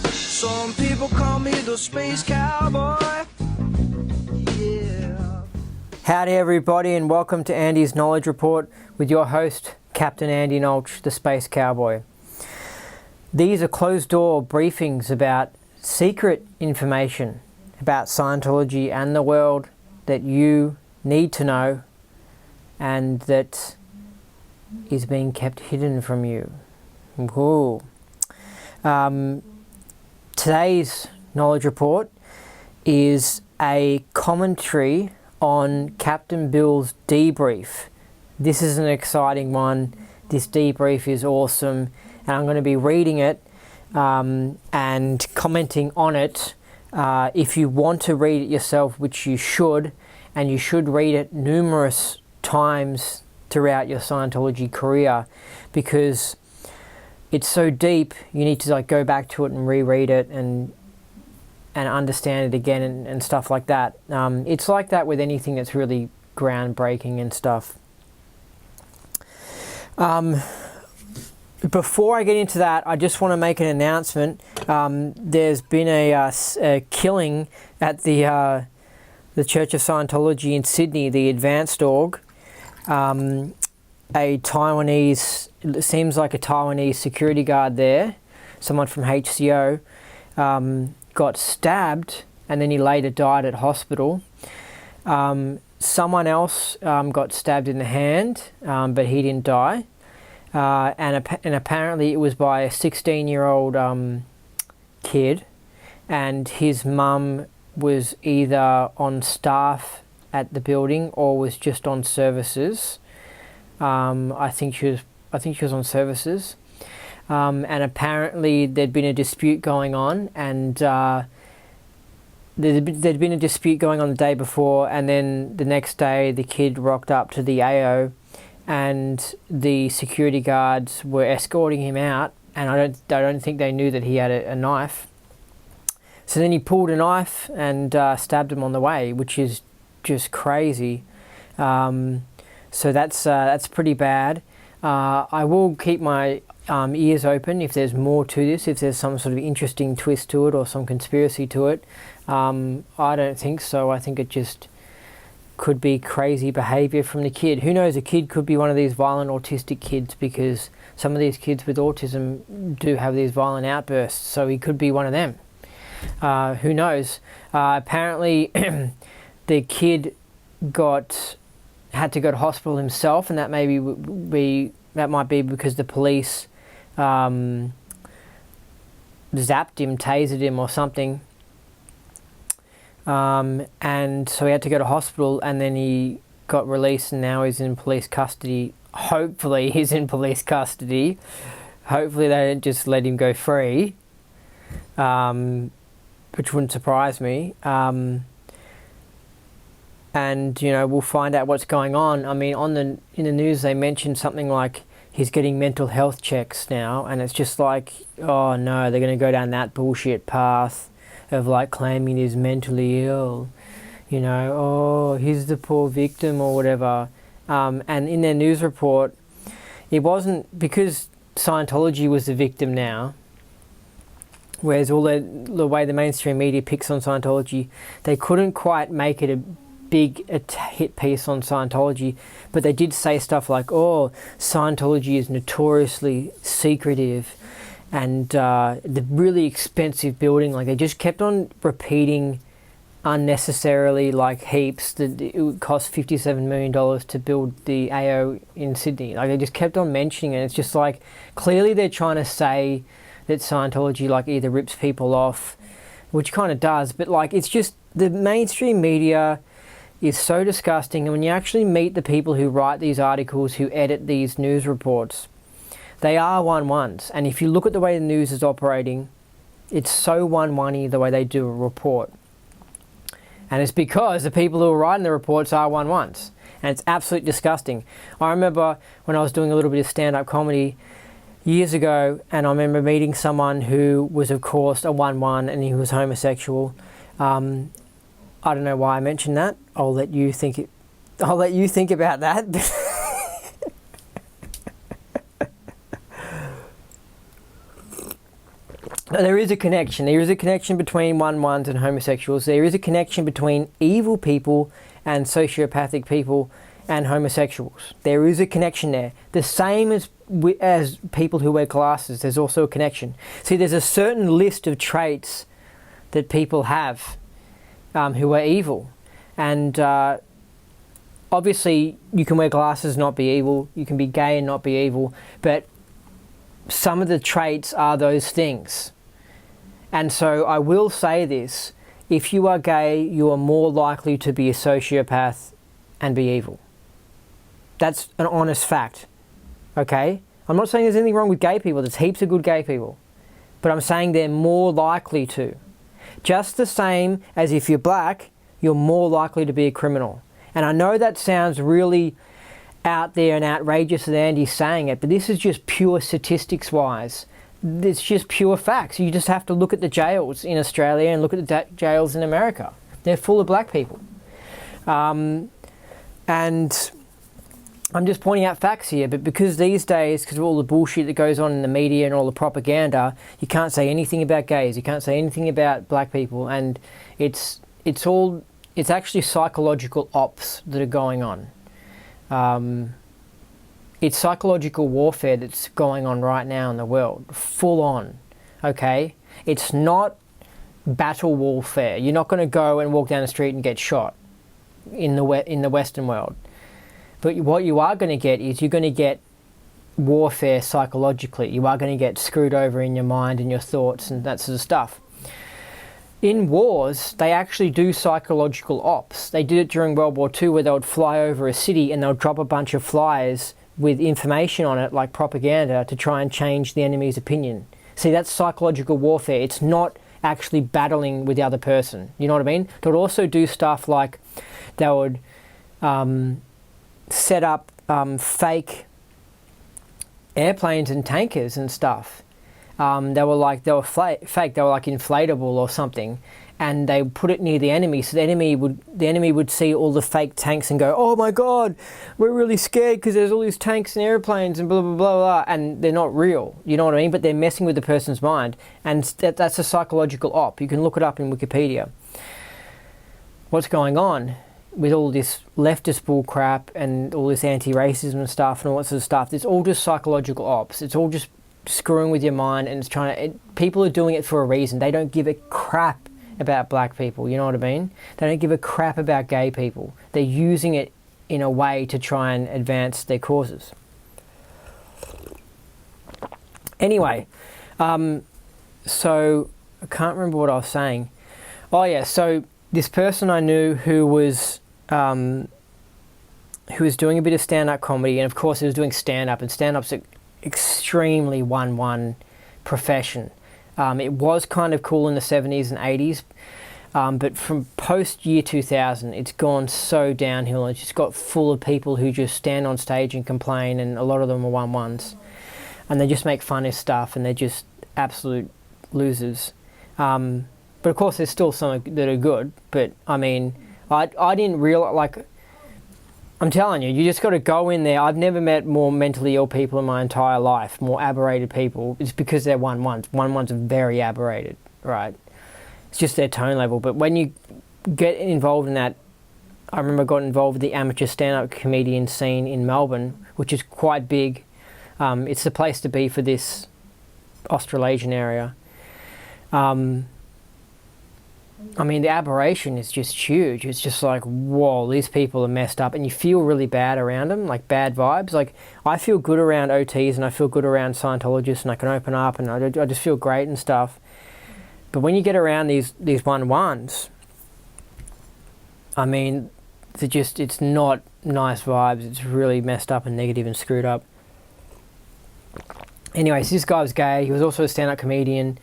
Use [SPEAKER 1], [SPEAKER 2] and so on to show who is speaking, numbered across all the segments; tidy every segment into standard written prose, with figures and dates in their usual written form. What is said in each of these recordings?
[SPEAKER 1] Some people call me the space cowboy. Yeah.
[SPEAKER 2] Howdy everybody, and welcome to Andy's Knowledge Report with your host, Captain Andy Nolch, the Space Cowboy. These are closed-door briefings about secret information about Scientology and the world that you need to know and that is being kept hidden from you. Ooh. Today's Knowledge Report is a commentary on Captain Bill's Debrief. This is an exciting one. This debrief is awesome, and I'm going to be reading it and commenting on it. If you want to read it yourself, which you should, and you should read it numerous times throughout your Scientology career, because it's so deep, you need to go back to it and reread it and understand it again and stuff like that. It's like that with anything that's really groundbreaking and stuff. Before I get into that, I just want to make an announcement. There's been a killing at the Church of Scientology in Sydney, the Advanced Org. A Taiwanese, it seems like a Taiwanese security guard there, someone from HCO, got stabbed and then he later died at hospital. Someone else got stabbed in the hand, but he didn't die. And apparently it was by a 16-year-old kid, and his mum was either on staff at the building or was just on services. I think she was on services. And apparently there'd been a dispute going on, and there'd been a dispute going on the day before, and then the next day the kid rocked up to the AO, and the security guards were escorting him out, and I don't think they knew that he had a knife. So then he pulled a knife and stabbed him on the way, which is just crazy. So that's pretty bad. I will keep my ears open if there's more to this, if there's some sort of interesting twist to it or some conspiracy to it. I don't think so. I think it just could be crazy behavior from the kid. Who knows, a kid could be one of these violent autistic kids, because some of these kids with autism do have these violent outbursts, so he could be one of them. Who knows? Apparently the kid had to go to hospital himself, and that might be because the police zapped him, tasered him or something. And so he had to go to hospital, and then he got released, and now he's in police custody. Hopefully he's in police custody. Hopefully they don't just let him go free, which wouldn't surprise me. And we'll find out what's going on. I mean, in the news they mentioned something like he's getting mental health checks now, and it's just like, oh no, they're going to go down that bullshit path of claiming he's mentally ill, oh, he's the poor victim or whatever. And in their news report, it wasn't because Scientology was the victim now, whereas all the way the mainstream media picks on Scientology, they couldn't quite make it a big hit piece on Scientology, but they did say stuff like, oh, Scientology is notoriously secretive, and the really expensive building, they just kept on repeating unnecessarily heaps that it would cost $57 million to build the AO in Sydney. They just kept on mentioning it. It's just clearly they're trying to say that Scientology either rips people off, which kind of does, but it's just the mainstream media is so disgusting. And when you actually meet the people who write these articles, who edit these news reports, they are one-ones. And if you look at the way the news is operating, it's so one-one-y the way they do a report. And it's because the people who are writing the reports are one-ones. And it's absolutely disgusting. I remember when I was doing a little bit of stand-up comedy years ago, and I remember meeting someone who was, of course, a one-one, and he was homosexual. I don't know why I mentioned that. I'll let you think about that. There is a connection. There is a connection between 1-1s and homosexuals. There is a connection between evil people and sociopathic people and homosexuals. There is a connection there. The same as people who wear glasses, there's also a connection. See, there's a certain list of traits that people have who are evil. And obviously, you can wear glasses and not be evil. You can be gay and not be evil. But some of the traits are those things. And so I will say this, if you are gay, you are more likely to be a sociopath and be evil. That's an honest fact, okay? I'm not saying there's anything wrong with gay people. There's heaps of good gay people. But I'm saying they're more likely to. Just the same as if you're black, you're more likely to be a criminal. And I know that sounds really out there and outrageous that Andy's saying it, but this is just pure statistics-wise. It's just pure facts. You just have to look at the jails in Australia and look at the jails in America. They're full of black people. And I'm just pointing out facts here, but because these days, because of all the bullshit that goes on in the media and all the propaganda, you can't say anything about gays, you can't say anything about black people, and it's actually psychological ops that are going on. It's psychological warfare that's going on right now in the world, full on, okay? It's not battle warfare. You're not going to go and walk down the street and get shot in the Western world. But what you are going to get is you're going to get warfare psychologically. You are going to get screwed over in your mind and your thoughts and that sort of stuff. In wars, they actually do psychological ops. They did it during World War II where they would fly over a city and they'll drop a bunch of flyers with information on it, like propaganda, to try and change the enemy's opinion. See, that's psychological warfare. It's not actually battling with the other person. You know what I mean? They would also do stuff like they would set up fake airplanes and tankers and stuff. They were fake. They were like inflatable or something, and they put it near the enemy, so the enemy would see all the fake tanks and go, "Oh my God, we're really scared because there's all these tanks and airplanes and blah blah blah blah," and they're not real. You know what I mean? But they're messing with the person's mind, and that's a psychological op. You can look it up in Wikipedia. What's going on with all this leftist bull crap and all this anti-racism and stuff and all that sort of stuff? It's all just psychological ops. It's all just screwing with your mind, and it's people are doing it for a reason. They don't give a crap about black people, you know what I mean? They don't give a crap about gay people. They're using it in a way to try and advance their causes. Anyway, so I can't remember what I was saying. Oh yeah, so this person I knew who was doing a bit of stand-up comedy, and of course he was doing stand-up, and stand-up's extremely 1-1 profession. It was kind of cool in the 70s and 80s, but from post-year 2000, it's gone so downhill. It's just got full of people who just stand on stage and complain, and a lot of them are 1-1s. And they just make fun of stuff, and they're just absolute losers. But of course, there's still some that are good, but I mean, I didn't realize, like, I'm telling you, you just got to go in there. I've never met more mentally ill people in my entire life, more aberrated people. It's because they're 1-1s. 1-1s are very aberrated, right? It's just their tone level. But when you get involved in that, I remember I got involved with the amateur stand-up comedian scene in Melbourne, which is quite big. It's the place to be for this Australasian area. I mean, the aberration is just huge. It's just like, whoa, these people are messed up, and you feel really bad around them, like bad vibes. Like, I feel good around OTs, and I feel good around Scientologists, and I can open up, and I just feel great and stuff. But when you get around these 1-1s, I mean, it's not nice vibes. It's really messed up and negative and screwed up. Anyways, this guy was gay. He was also a stand-up comedian,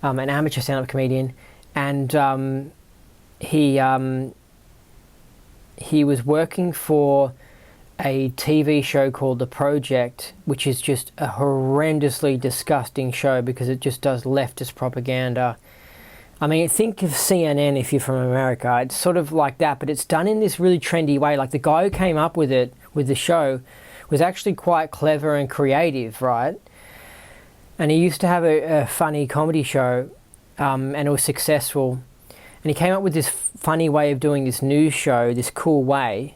[SPEAKER 2] an amateur stand-up comedian. And he was working for a TV show called The Project, which is just a horrendously disgusting show because it just does leftist propaganda. I mean, think of CNN if you're from America. It's sort of like that, but it's done in this really trendy way. Like the guy who came up with it, with the show, was actually quite clever and creative, right? And he used to have a funny comedy show, and it was successful. And he came up with this funny way of doing this news show, this cool way.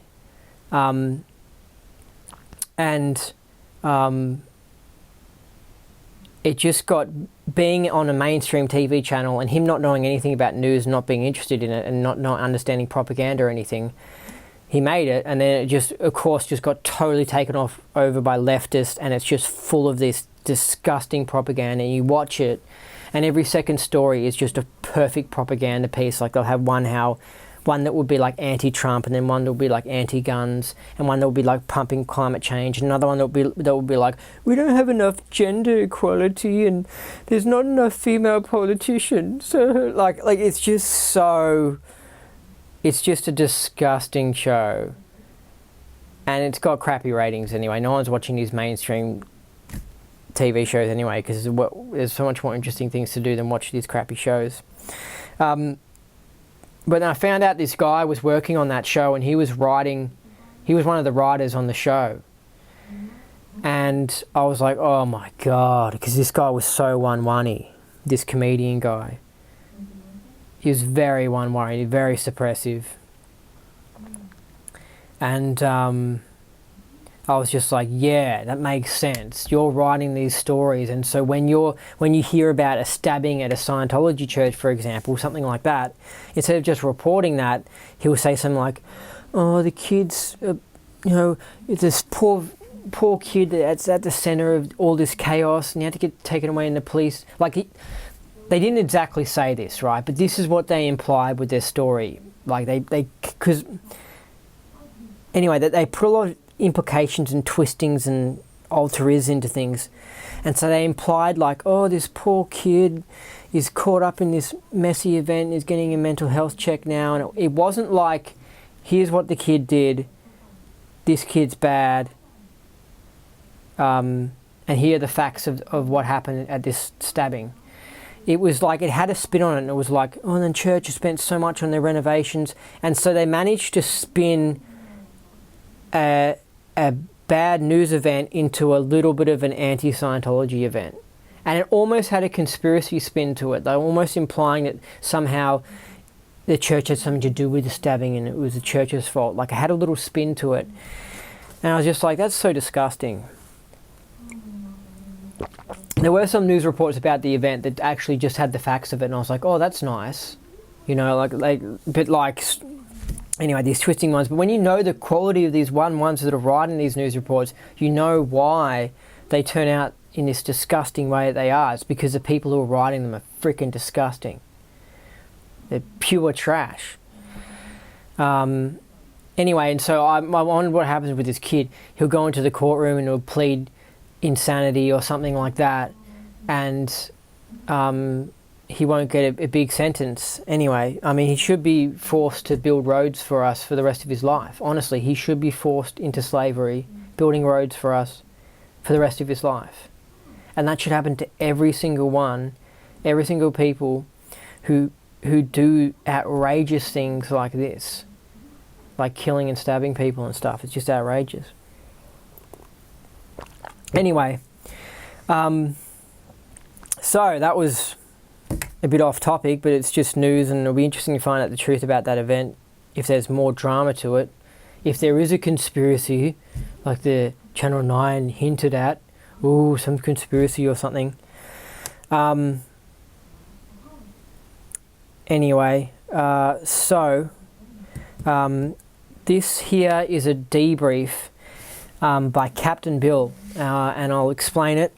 [SPEAKER 2] It just got, being on a mainstream TV channel and him not knowing anything about news, not being interested in it, and not understanding propaganda or anything, he made it, and then it just, of course, just got totally taken over by leftists, and it's just full of this disgusting propaganda. You watch it, and every second story is just a perfect propaganda piece. Like they'll have one that would be like anti-Trump, and then one that would be like anti-guns, and one that would be like pumping climate change, and another one that would be like, we don't have enough gender equality, and there's not enough female politicians. So like it's just a disgusting show, and it's got crappy ratings anyway. No one's watching these mainstream TV shows anyway, because there's so much more interesting things to do than watch these crappy shows. But then I found out this guy was working on that show, and he was one of the writers on the show. And I was like, oh my God, because this guy was so one-one-y, this comedian guy. He was very one-way, very suppressive. And I was just like, yeah, that makes sense. You're writing these stories, and so when you hear about a stabbing at a Scientology church, for example, something like that, instead of just reporting that, he'll say something like, oh, the kids, it's this poor kid that's at the center of all this chaos, and he had to get taken away in the police. They didn't exactly say this, right? But this is what they implied with their story. Like because anyway, that they put a lot of implications and twistings and alteriz into things, and so they implied like, oh, this poor kid is caught up in this messy event, is getting a mental health check now, and it wasn't like, here's what the kid did, this kid's bad, and here are the facts of what happened at this stabbing. It was like, it had a spin on it, and it was like, oh, and then church has spent so much on their renovations, and so they managed to spin a bad news event into a little bit of an anti-Scientology event. And it almost had a conspiracy spin to it. They were almost implying that somehow the church had something to do with the stabbing and it was the church's fault. Like, it had a little spin to it. And I was just like, that's so disgusting. There were some news reports about the event that actually just had the facts of it, and I was like, oh, that's nice. Anyway, these twisting ones. But when you know the quality of these ones that are writing these news reports, you know why they turn out in this disgusting way that they are. It's because the people who are writing them are freaking disgusting. They're pure trash. Anyway, and so I wonder what happens with this kid. He'll go into the courtroom and he'll plead insanity or something like that, and he won't get a big sentence anyway. I mean, he should be forced to build roads for us for the rest of his life. Honestly, he should be forced into slavery, building roads for us for the rest of his life. And that should happen to every single people who do outrageous things like this, like killing and stabbing people and stuff. It's just outrageous. Anyway, so that was a bit off topic, but it's just news, and it'll be interesting to find out the truth about that event, if there's more drama to it, if there is a conspiracy, like the Channel 9 hinted at, some conspiracy or something. Anyway, this here is a debrief by Captain Bill, and I'll explain it.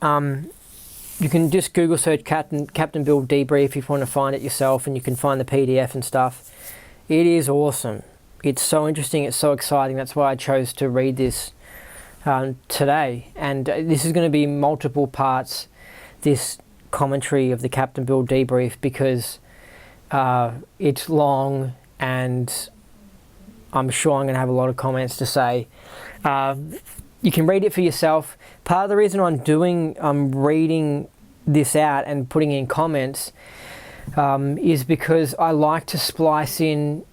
[SPEAKER 2] You can just Google search Captain Bill Debrief if you want to find it yourself, and you can find the PDF and stuff. It is awesome. It's so interesting. It's so exciting. That's why I chose to read this today. And this is going to be multiple parts, this commentary of the Captain Bill Debrief, because it's long, and I'm sure I'm going to have a lot of comments to say. You can read it for yourself. Part of the reason I'm reading this out and putting in comments is because I like to splice in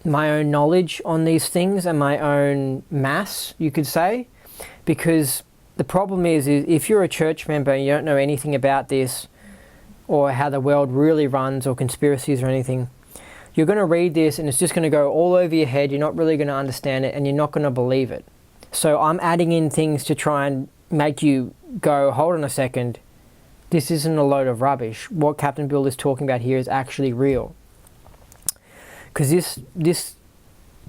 [SPEAKER 2] my own knowledge on these things and my own mass, you could say. Because the problem is if you're a church member and you don't know anything about this or how the world really runs or conspiracies or anything, you're going to read this and it's just going to go all over your head. You're not really going to understand it and you're not going to believe it. So I'm adding in things to try and make you go, hold on a second, this isn't a load of rubbish. What Captain Bill is talking about here is actually real. Because this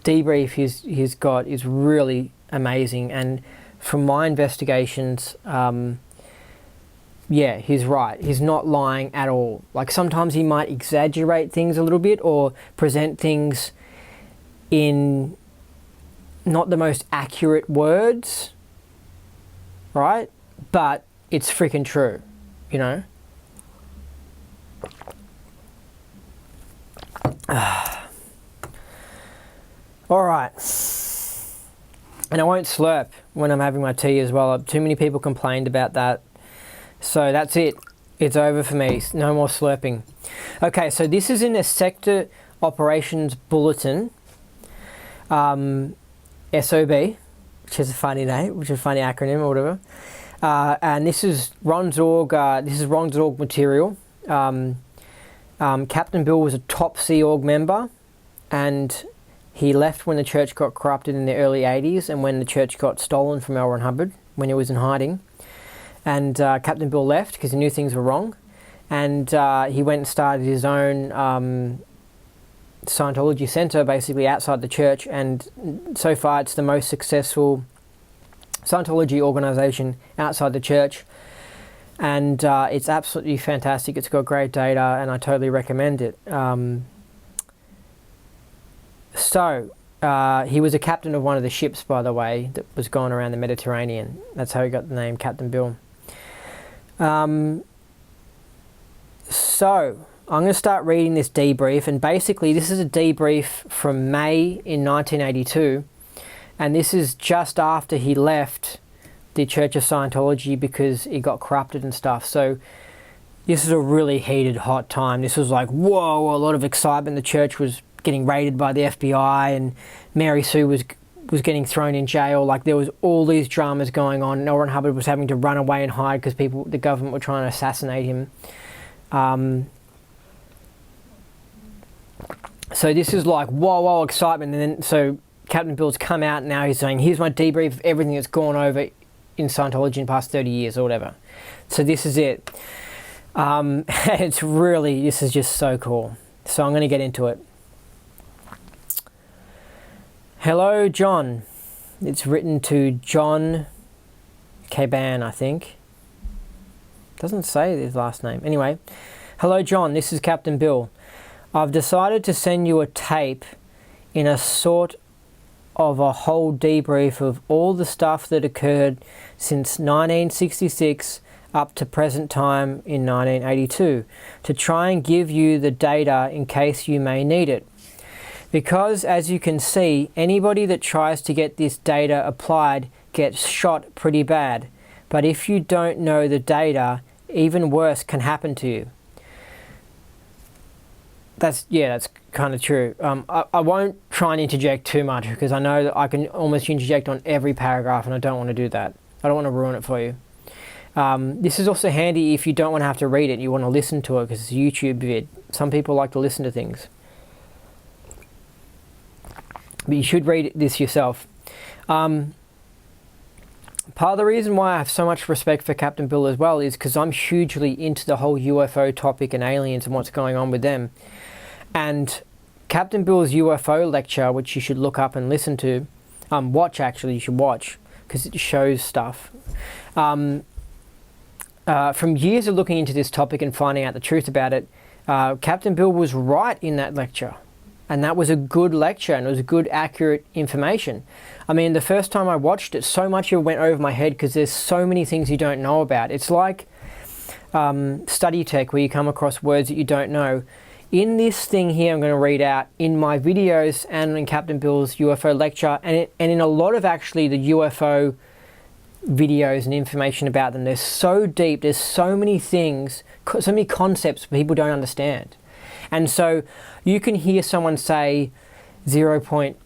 [SPEAKER 2] debrief he's got is really amazing, and from my investigations, yeah, he's right. He's not lying at all. Like sometimes he might exaggerate things a little bit or present things in not the most accurate words, right? But it's freaking true, you know? All right. And I won't slurp when I'm having my tea as well. Too many people complained about that. So that's it. It's over for me. No more slurping. Okay, so this is in a Sector Operations Bulletin, SOB, which is a funny name, which is a funny acronym or whatever. And this is Ron's org. This is Ron's org material. Captain Bill was a top Sea Org member, and he left when the church got corrupted in the early 80s and when the church got stolen from L. Ron Hubbard when he was in hiding. And Captain Bill left because he knew things were wrong. And he went and started his own Scientology center basically outside the church. And so far it's the most successful Scientology organization outside the church. And it's absolutely fantastic. It's got great data and I totally recommend it. So, he was a captain of one of the ships, by the way, that was going around the Mediterranean. That's how he got the name Captain Bill. So, I'm going to start reading this debrief, and basically this is a debrief from May in 1982, and this is just after he left the Church of Scientology because he got corrupted and stuff. So, this is a really heated, hot time. This was like, whoa, a lot of excitement. The church was getting raided by the FBI and Mary Sue was getting thrown in jail. Like there was all these dramas going on. L. Ron Hubbard was having to run away and hide because the government were trying to assassinate him. So this is like whoa excitement. And then so Captain Bill's come out and now he's saying, here's my debrief of everything that's gone over in Scientology in the past 30 years or whatever. So this is it. It's really, this is just so cool. So I'm going to get into it. Hello, John. It's written to John Caban, I think. Doesn't say his last name. Anyway, hello, John. This is Captain Bill. I've decided to send you a tape in a sort of a whole debrief of all the stuff that occurred since 1966 up to present time in 1982 to try and give you the data in case you may need it. Because, as you can see, anybody that tries to get this data applied gets shot pretty bad. But if you don't know the data, even worse can happen to you. That's kind of true. I won't try and interject too much because I know that I can almost interject on every paragraph and I don't want to do that. I don't want to ruin it for you. This is also handy if you don't want to have to read it. You want to listen to it because it's a YouTube vid. Some people like to listen to things. But you should read this yourself. Part of the reason why I have so much respect for Captain Bill as well is because I'm hugely into the whole UFO topic and aliens and what's going on with them. And Captain Bill's UFO lecture, which you should look up and listen to, you should watch because it shows stuff. From years of looking into this topic and finding out the truth about it, Captain Bill was right in that lecture. And that was a good lecture and it was good, accurate information. I mean, the first time I watched it, so much of it went over my head because there's so many things you don't know about. It's like study tech where you come across words that you don't know. In this thing here I'm going to read out in my videos and in Captain Bill's UFO lecture and in a lot of actually the UFO videos and information about them. They're so deep. There's so many things, so many concepts people don't understand. And so you can hear someone say 0 point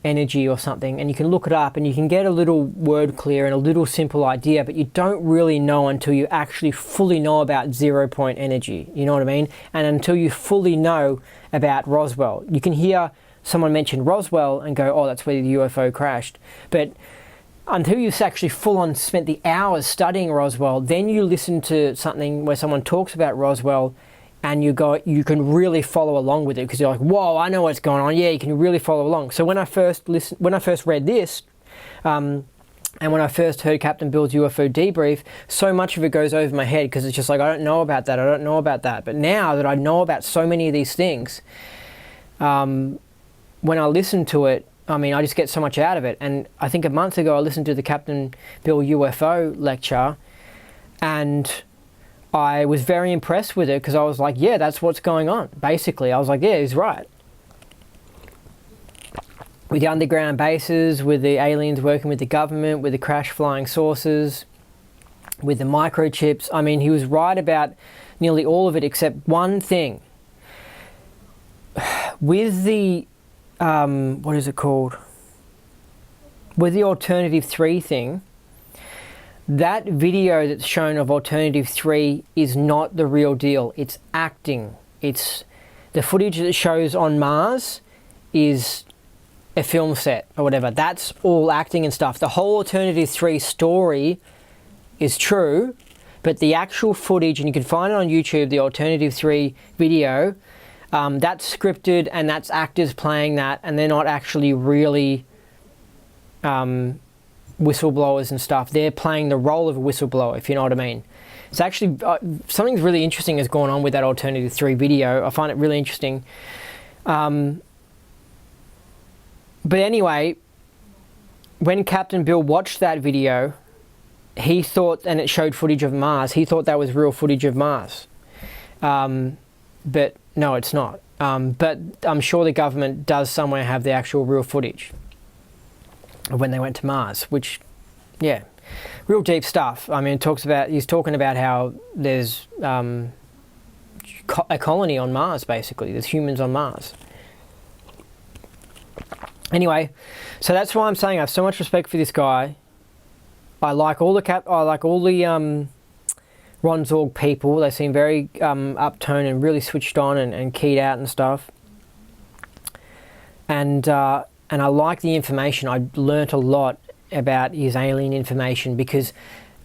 [SPEAKER 2] energy or something, and you can look it up and you can get a little word clear and a little simple idea, but you don't really know until you actually fully know about 0 point energy. You know what I mean? And until you fully know about Roswell. You can hear someone mention Roswell and go, oh, that's where the UFO crashed. But until you've actually full on spent the hours studying Roswell, then you listen to something where someone talks about Roswell and you can really follow along with it, because you're like, whoa, I know what's going on. Yeah, you can really follow along. So when I first read this, and when I first heard Captain Bill's UFO debrief, so much of it goes over my head, because it's just like, I don't know about that, I don't know about that. But now that I know about so many of these things, when I listen to it, I mean, I just get so much out of it. And I think a month ago I listened to the Captain Bill UFO lecture, and I was very impressed with it, because I was like, yeah, that's what's going on. Basically, I was like, yeah, he's right. With the underground bases, with the aliens working with the government, with the crash flying saucers, with the microchips. I mean, he was right about nearly all of it except one thing. With the what is it called? With the Alternative 3 thing, that video that's shown of Alternative 3 is not the real deal. It's acting. It's the footage that shows on Mars is a film set or whatever. That's all acting and stuff. The whole Alternative 3 story is true, but the actual footage, and you can find it on YouTube, the Alternative 3 video, that's scripted and that's actors playing that, and they're not actually really whistleblowers and stuff. They're playing the role of a whistleblower, if you know what I mean. It's actually something really interesting has gone on with that Alternative 3 video. I find it really interesting. But anyway, when Captain Bill watched that video, he thought, and it showed footage of Mars, he thought that was real footage of Mars. But no, it's not. But I'm sure the government does somewhere have the actual real footage of when they went to Mars, which, yeah, real deep stuff. I mean, he's talking about how there's a colony on Mars, basically. There's humans on Mars. Anyway, so that's why I'm saying I have so much respect for this guy. I like all the Ron Zorg people. They seem very uptone and really switched on and keyed out and stuff. And I like the information. I learnt a lot about his alien information, because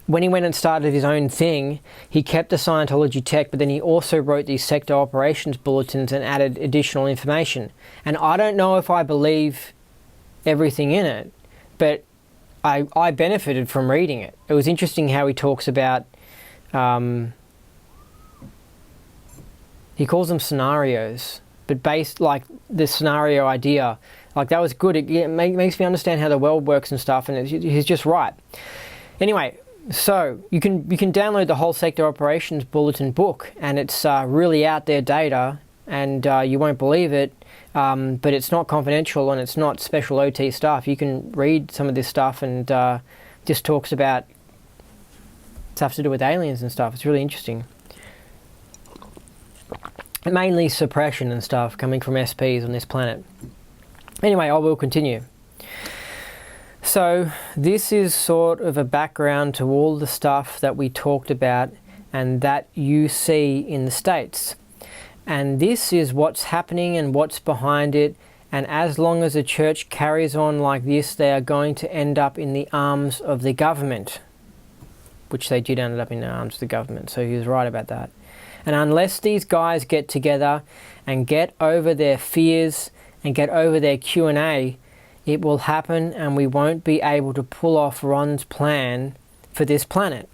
[SPEAKER 2] when he went and started his own thing, he kept the Scientology tech, but then he also wrote these sector operations bulletins and added additional information. And I don't know if I believe everything in it, but I benefited from reading it. It was interesting how he talks about, he calls them scenarios, but based like the scenario idea, like that was good. It makes me understand how the world works and stuff, and he's just right. Anyway, so you can download the whole sector operations bulletin book, and it's really out there data, and you won't believe it, but it's not confidential and it's not special OT stuff. You can read some of this stuff, and just talks about stuff to do with aliens and stuff. It's really interesting. Mainly suppression and stuff coming from SPs on this planet. Anyway, I will continue. So this is sort of a background to all the stuff that we talked about and that you see in the States. And this is what's happening and what's behind it. And as long as the church carries on like this, they are going to end up in the arms of the government. Which they did end up in the arms of the government. So he was right about that. And unless these guys get together and get over their fears and get over their Q&A, it will happen, and we won't be able to pull off Ron's plan for this planet.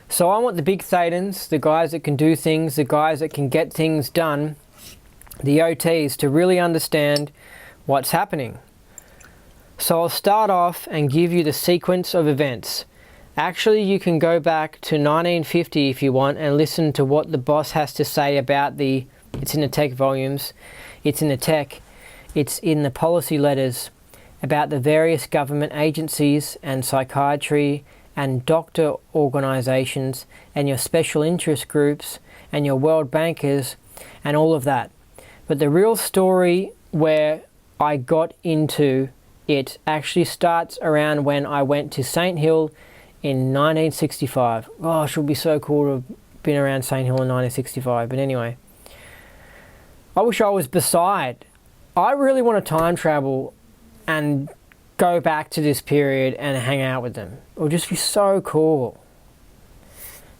[SPEAKER 2] So I want the big Thetans, the guys that can do things, the guys that can get things done, the OTs, to really understand what's happening. So I'll start off and give you the sequence of events. Actually, you can go back to 1950 if you want and listen to what the boss has to say about it's in the tech volumes, it's in the tech, it's in the policy letters, about the various government agencies and psychiatry and doctor organizations and your special interest groups and your world bankers and all of that. But the real story where I got into it actually starts around when I went to St. Hill in 1965. Gosh, it would be so cool to have been around St. Hill in 1965. But anyway, I wish I was beside. I really want to time travel and go back to this period and hang out with them. It would just be so cool,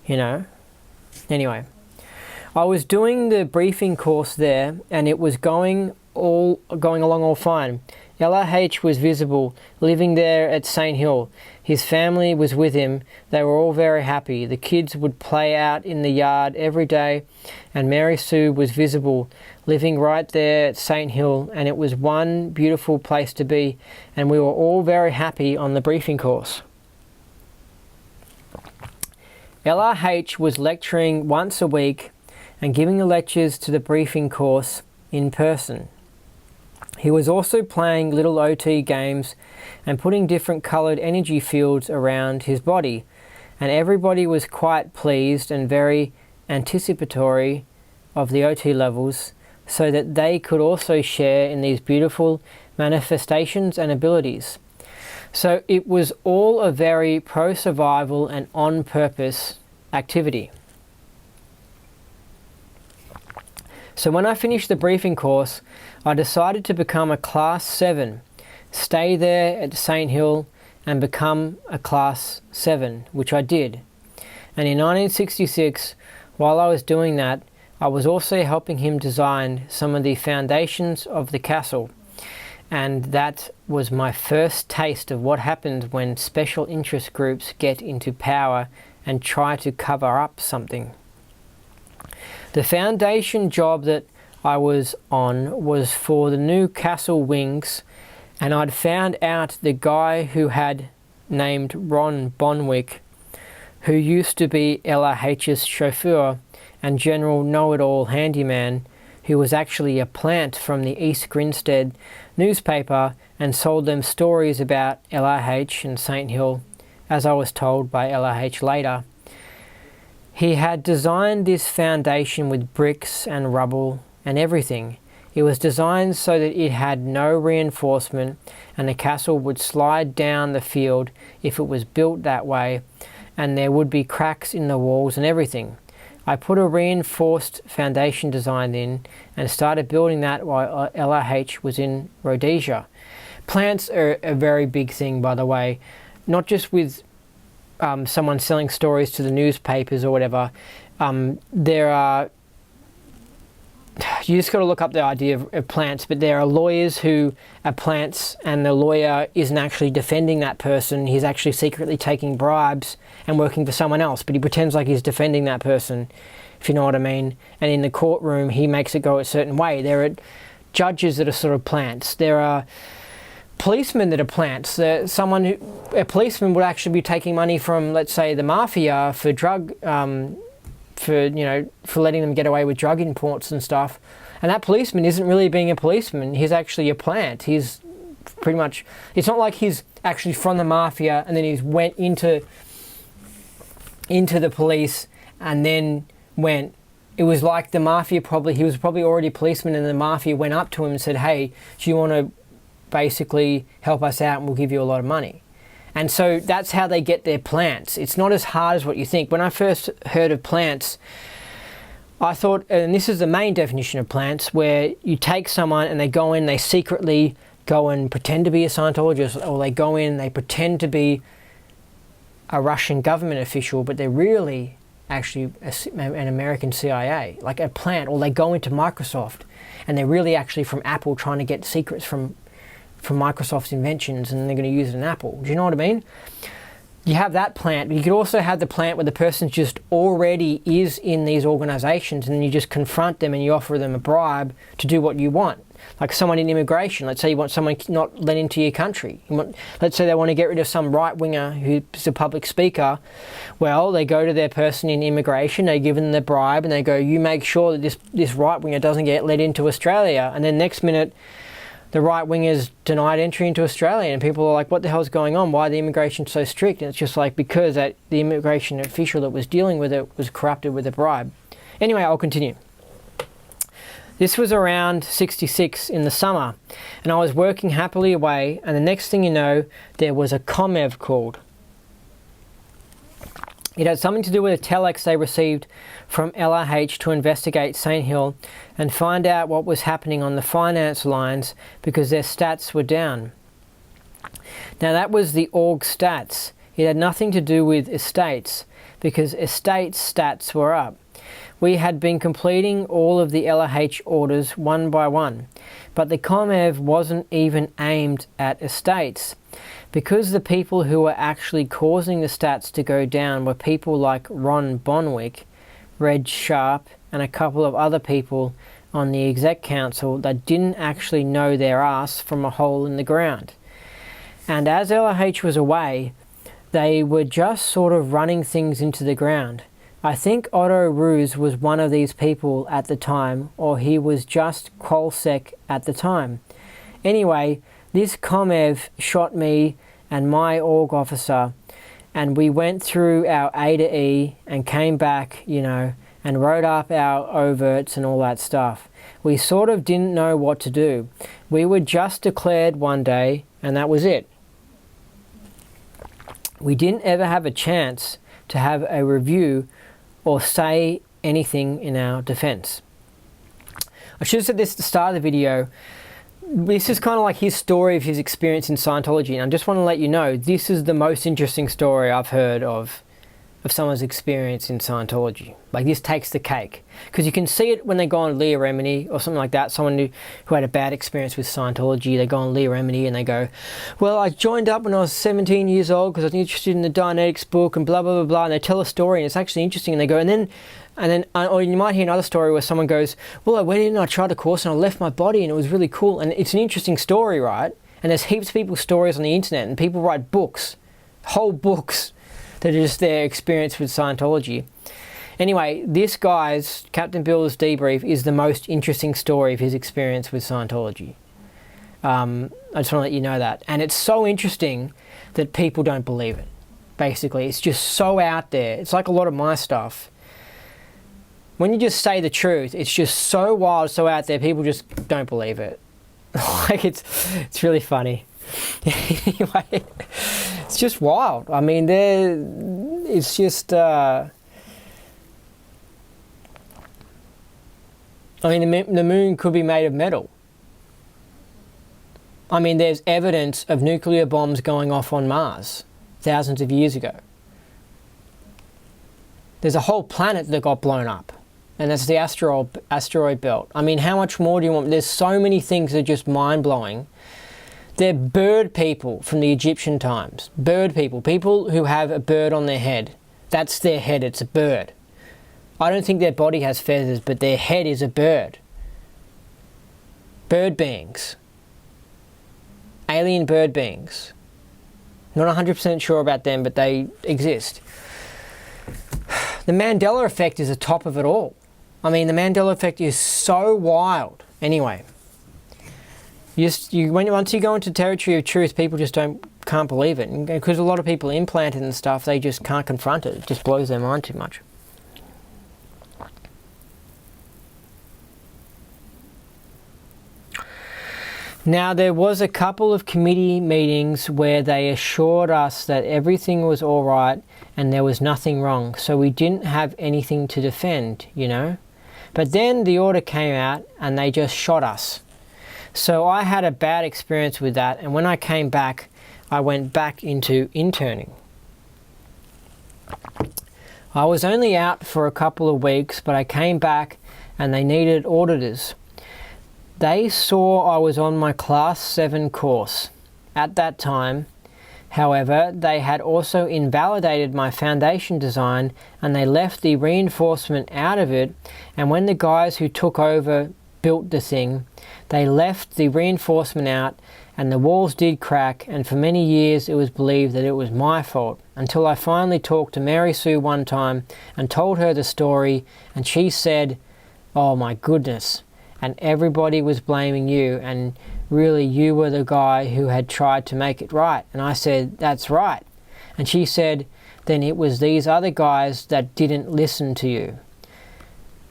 [SPEAKER 2] you know. Anyway, I was doing the briefing course there, and it was going along all fine. LRH was visible, living there at St. Hill. His family was with him. They were all very happy. The kids would play out in the yard every day, and Mary Sue was visible, living right there at St. Hill, and it was one beautiful place to be, and we were all very happy on the briefing course. LRH was lecturing once a week and giving the lectures to the briefing course in person. He was also playing little OT games and putting different coloured energy fields around his body, and everybody was quite pleased and very anticipatory of the OT levels so that they could also share in these beautiful manifestations and abilities. So it was all a very pro-survival and on-purpose activity. So when I finished the briefing course, I decided to become a Class 7, stay there at St. Hill and become a Class 7, which I did. And in 1966, while I was doing that, I was also helping him design some of the foundations of the castle. And that was my first taste of what happens when special interest groups get into power and try to cover up something. The foundation job that I was on was for the new castle wings, and I'd found out the guy who had named Ron Bonwick, who used to be LRH's chauffeur and general know-it-all handyman, who was actually a plant from the East Grinstead newspaper and sold them stories about LRH and St. Hill, as I was told by LRH later. He had designed this foundation with bricks and rubble and everything. It was designed so that it had no reinforcement and the castle would slide down the field if it was built that way, and there would be cracks in the walls and everything. I put a reinforced foundation design in and started building that while LRH was in Rhodesia. Plants are a very big thing, by the way, not just with someone selling stories to the newspapers or whatever. You just got to look up the idea of plants, but there are lawyers who are plants and the lawyer isn't actually defending that person. He's actually secretly taking bribes and working for someone else, but he pretends like he's defending that person, if you know what I mean. And in the courtroom, he makes it go a certain way. There are judges that are sort of plants. There are policemen that are plants. A policeman would actually be taking money from, let's say, the mafia for drug, for letting them get away with drug imports and stuff. And that policeman isn't really being a policeman. He's actually a plant. He's pretty much, it's not like he's actually from the mafia and then he's went into the police and then went. It was like the mafia he was probably already a policeman, and the mafia went up to him and said, hey, do you want to basically help us out and we'll give you a lot of money? And so that's how they get their plants. It's not as hard as what you think. When I first heard of plants, I thought, and this is the main definition of plants, where you take someone and they go in, they secretly go and pretend to be a Scientologist, or they go in, they pretend to be a Russian government official, but they're really actually an American CIA, like a plant. Or they go into Microsoft and they're really actually from Apple, trying to get secrets from Microsoft's inventions, and they're going to use it in Apple. Do you know what I mean? You have that plant, but you could also have the plant where the person just already is in these organizations, and then you just confront them and you offer them a bribe to do what you want. Like someone in immigration, let's say you want someone not let into your country. Let's say they want to get rid of some right-winger who's a public speaker. Well, they go to their person in immigration, they give them the bribe, and they go, you make sure that this right-winger doesn't get let into Australia. And then next minute, the right-wingers denied entry into Australia, and people are like, what the hell's going on? Why are the immigration so strict? And it's just like, because the immigration official that was dealing with it was corrupted with a bribe. Anyway, I'll continue. This was around 66 in the summer, and I was working happily away, and the next thing you know, there was a COMEV called. It had something to do with a telex they received from LRH to investigate St. Hill and find out what was happening on the finance lines because their stats were down. Now that was the org stats. It had nothing to do with estates because estates stats were up. We had been completing all of the LRH orders one by one, but the COMEV wasn't even aimed at estates. Because the people who were actually causing the stats to go down were people like Ron Bonwick, Reg Sharp, and a couple of other people on the exec council that didn't actually know their ass from a hole in the ground. And as LRH was away, they were just sort of running things into the ground. I think Otto Ruse was one of these people at the time, or he was just Qualsec at the time. Anyway, this COMEV shot me and my org officer, and we went through our A to E and came back, you know, and wrote up our overts and all that stuff. We sort of didn't know what to do. We were just declared one day, and that was it. We didn't ever have a chance to have a review or say anything in our defense. I should have said this at the start of the video. This is kind of like his story of his experience in Scientology, and I just want to let you know this is the most interesting story I've heard of someone's experience in Scientology. Like, this takes the cake, because you can see it when they go on Leah Remini or something like that. Someone who had a bad experience with Scientology, they go on Leah Remini and they go, well, I joined up when I was 17 years old because I was interested in the Dianetics book and blah blah blah blah, and they tell a story and it's actually interesting, and they go, and then or you might hear another story where someone goes, well, I went in and I tried a course and I left my body and it was really cool. And it's an interesting story, right? And there's heaps of people's stories on the internet, and people write books, whole books, that are just their experience with Scientology. Anyway, this guy's, Captain Bill's Debrief, is the most interesting story of his experience with Scientology. I just want to let you know that. And it's so interesting that people don't believe it, basically. It's just so out there. It's like a lot of my stuff. When you just say the truth, it's just so wild, so out there, people just don't believe it. Like, it's really funny. Anyway, it's just wild. I mean, it's just, I mean, the moon could be made of metal. I mean, there's evidence of nuclear bombs going off on Mars thousands of years ago. There's a whole planet that got blown up, and that's the asteroid belt. I mean, how much more do you want? There's so many things that are just mind-blowing. They're bird people from the Egyptian times. Bird people. People who have a bird on their head. That's their head. It's a bird. I don't think their body has feathers, but their head is a bird. Bird beings. Alien bird beings. Not 100% sure about them, but they exist. The Mandela effect is the top of it all. I mean, the Mandela effect is so wild. Anyway. Once you go into territory of truth, people just can't believe it. And because a lot of people implant it and stuff, they just can't confront it. It just blows their mind too much. Now, there was a couple of committee meetings where they assured us that everything was all right and there was nothing wrong. So we didn't have anything to defend, you know. But then the order came out and they just shot us. So I had a bad experience with that, and when I came back, I went back into interning. I was only out for a couple of weeks, but I came back and they needed auditors. They saw I was on my Class 7 course at that time. However, they had also invalidated my foundation design and they left the reinforcement out of it, and when the guys who took over built the thing, they left the reinforcement out and the walls did crack, and for many years it was believed that it was my fault, until I finally talked to Mary Sue one time and told her the story, and she said, oh my goodness, and everybody was blaming you, and really you were the guy who had tried to make it right. And I said, that's right. And she said, then it was these other guys that didn't listen to you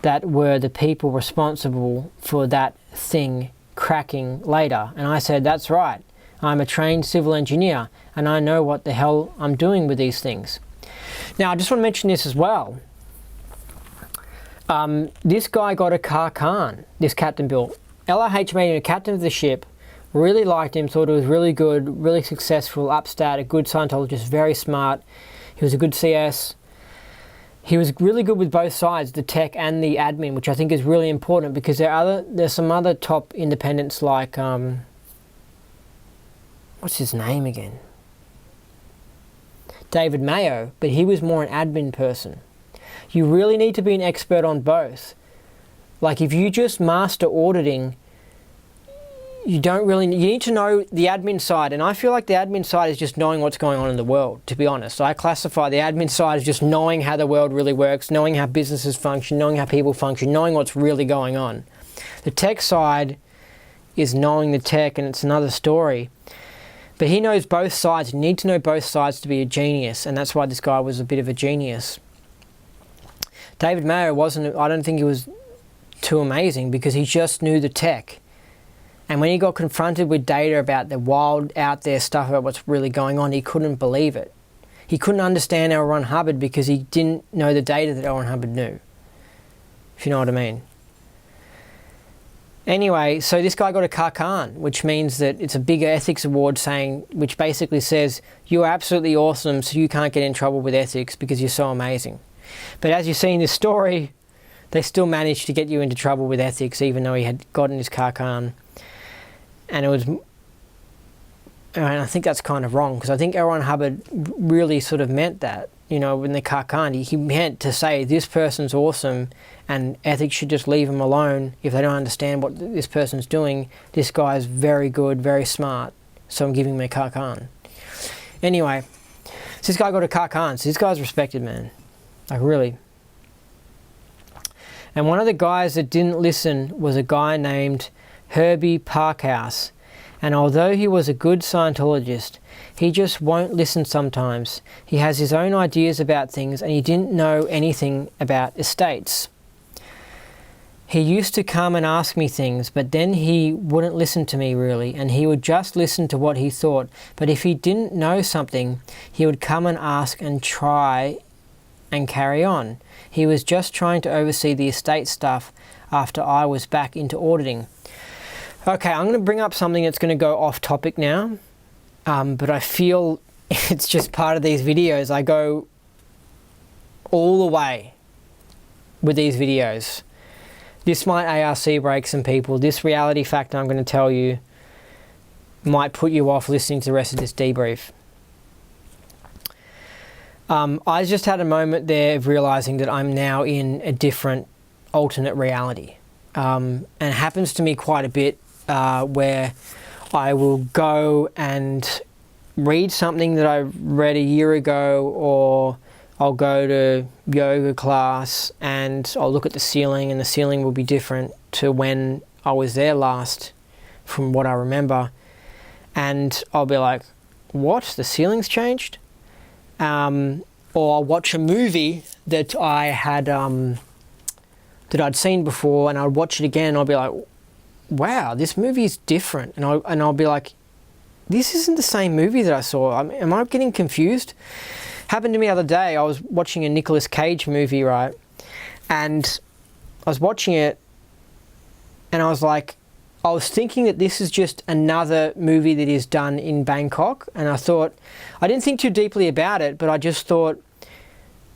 [SPEAKER 2] that were the people responsible for that thing cracking later. And I said, that's right. I'm a trained civil engineer and I know what the hell I'm doing with these things. Now, I just want to mention this as well. This guy got a car Khan, this Captain Bill. LRH made him a captain of the ship, really liked him, thought it was really good, really successful, upstat, a good Scientologist, very smart. He was a good CS. He was really good with both sides, the tech and the admin, which I think is really important because there's some other top independents like, what's his name again? David Mayo, but he was more an admin person. You really need to be an expert on both. Like if you just master auditing, you need to know the admin side. And I feel like the admin side is just knowing what's going on in the world, to be honest. I classify the admin side as just knowing how the world really works, knowing how businesses function, knowing how people function, knowing what's really going on. The tech side is knowing the tech, and it's another story. But he knows both sides. You need to know both sides to be a genius, and that's why this guy was a bit of a genius. David Mayo I don't think he was too amazing because he just knew the tech. And when he got confronted with data about the wild out there stuff about what's really going on, he couldn't believe it. He couldn't understand L. Ron Hubbard because he didn't know the data that L. Ron Hubbard knew. If you know what I mean. Anyway, so this guy got a car Khan, which means that it's a bigger ethics award which basically says, you're absolutely awesome, so you can't get in trouble with ethics because you're so amazing. But as you see in this story, they still managed to get you into trouble with ethics even though he had gotten his car Khan. And I think that's kind of wrong because I think L. Ron Hubbard really sort of meant that, you know, in the car Khan, he meant to say this person's awesome and ethics should just leave him alone if they don't understand what this person's doing. This guy's very good, very smart, so I'm giving him a car Khan. Anyway, so this guy got a car Khan, so this guy's respected, man. Like, really. And one of the guys that didn't listen was a guy named Herbie Parkhouse. And although he was a good Scientologist, he just won't listen sometimes. He has his own ideas about things and he didn't know anything about estates. He used to come and ask me things, but then he wouldn't listen to me really, and he would just listen to what he thought. But if he didn't know something, he would come and ask and try and carry on. He was just trying to oversee the estate stuff after I was back into auditing. Okay, I'm going to bring up something that's going to go off topic now, but I feel it's just part of these videos. I go all the way with these videos. This might ARC break some people. This reality factor I'm going to tell you might put you off listening to the rest of this debrief. I just had a moment there of realizing that I'm now in a different alternate reality. And it happens to me quite a bit where I will go and read something that I read a year ago, or I'll go to yoga class and I'll look at the ceiling and the ceiling will be different to when I was there last from what I remember. And I'll be like, what? The ceiling's changed? Or I'll watch a movie that I had that I'd seen before, and I'd watch it again and I'll be like, wow, this movie is different. And I'll be like, this isn't the same movie that I saw. Am I getting confused? Happened to me the other day. I was watching a Nicolas Cage movie, right? And I was watching it and I was thinking that this is just another movie that is done in Bangkok. And I didn't think too deeply about it, but I just thought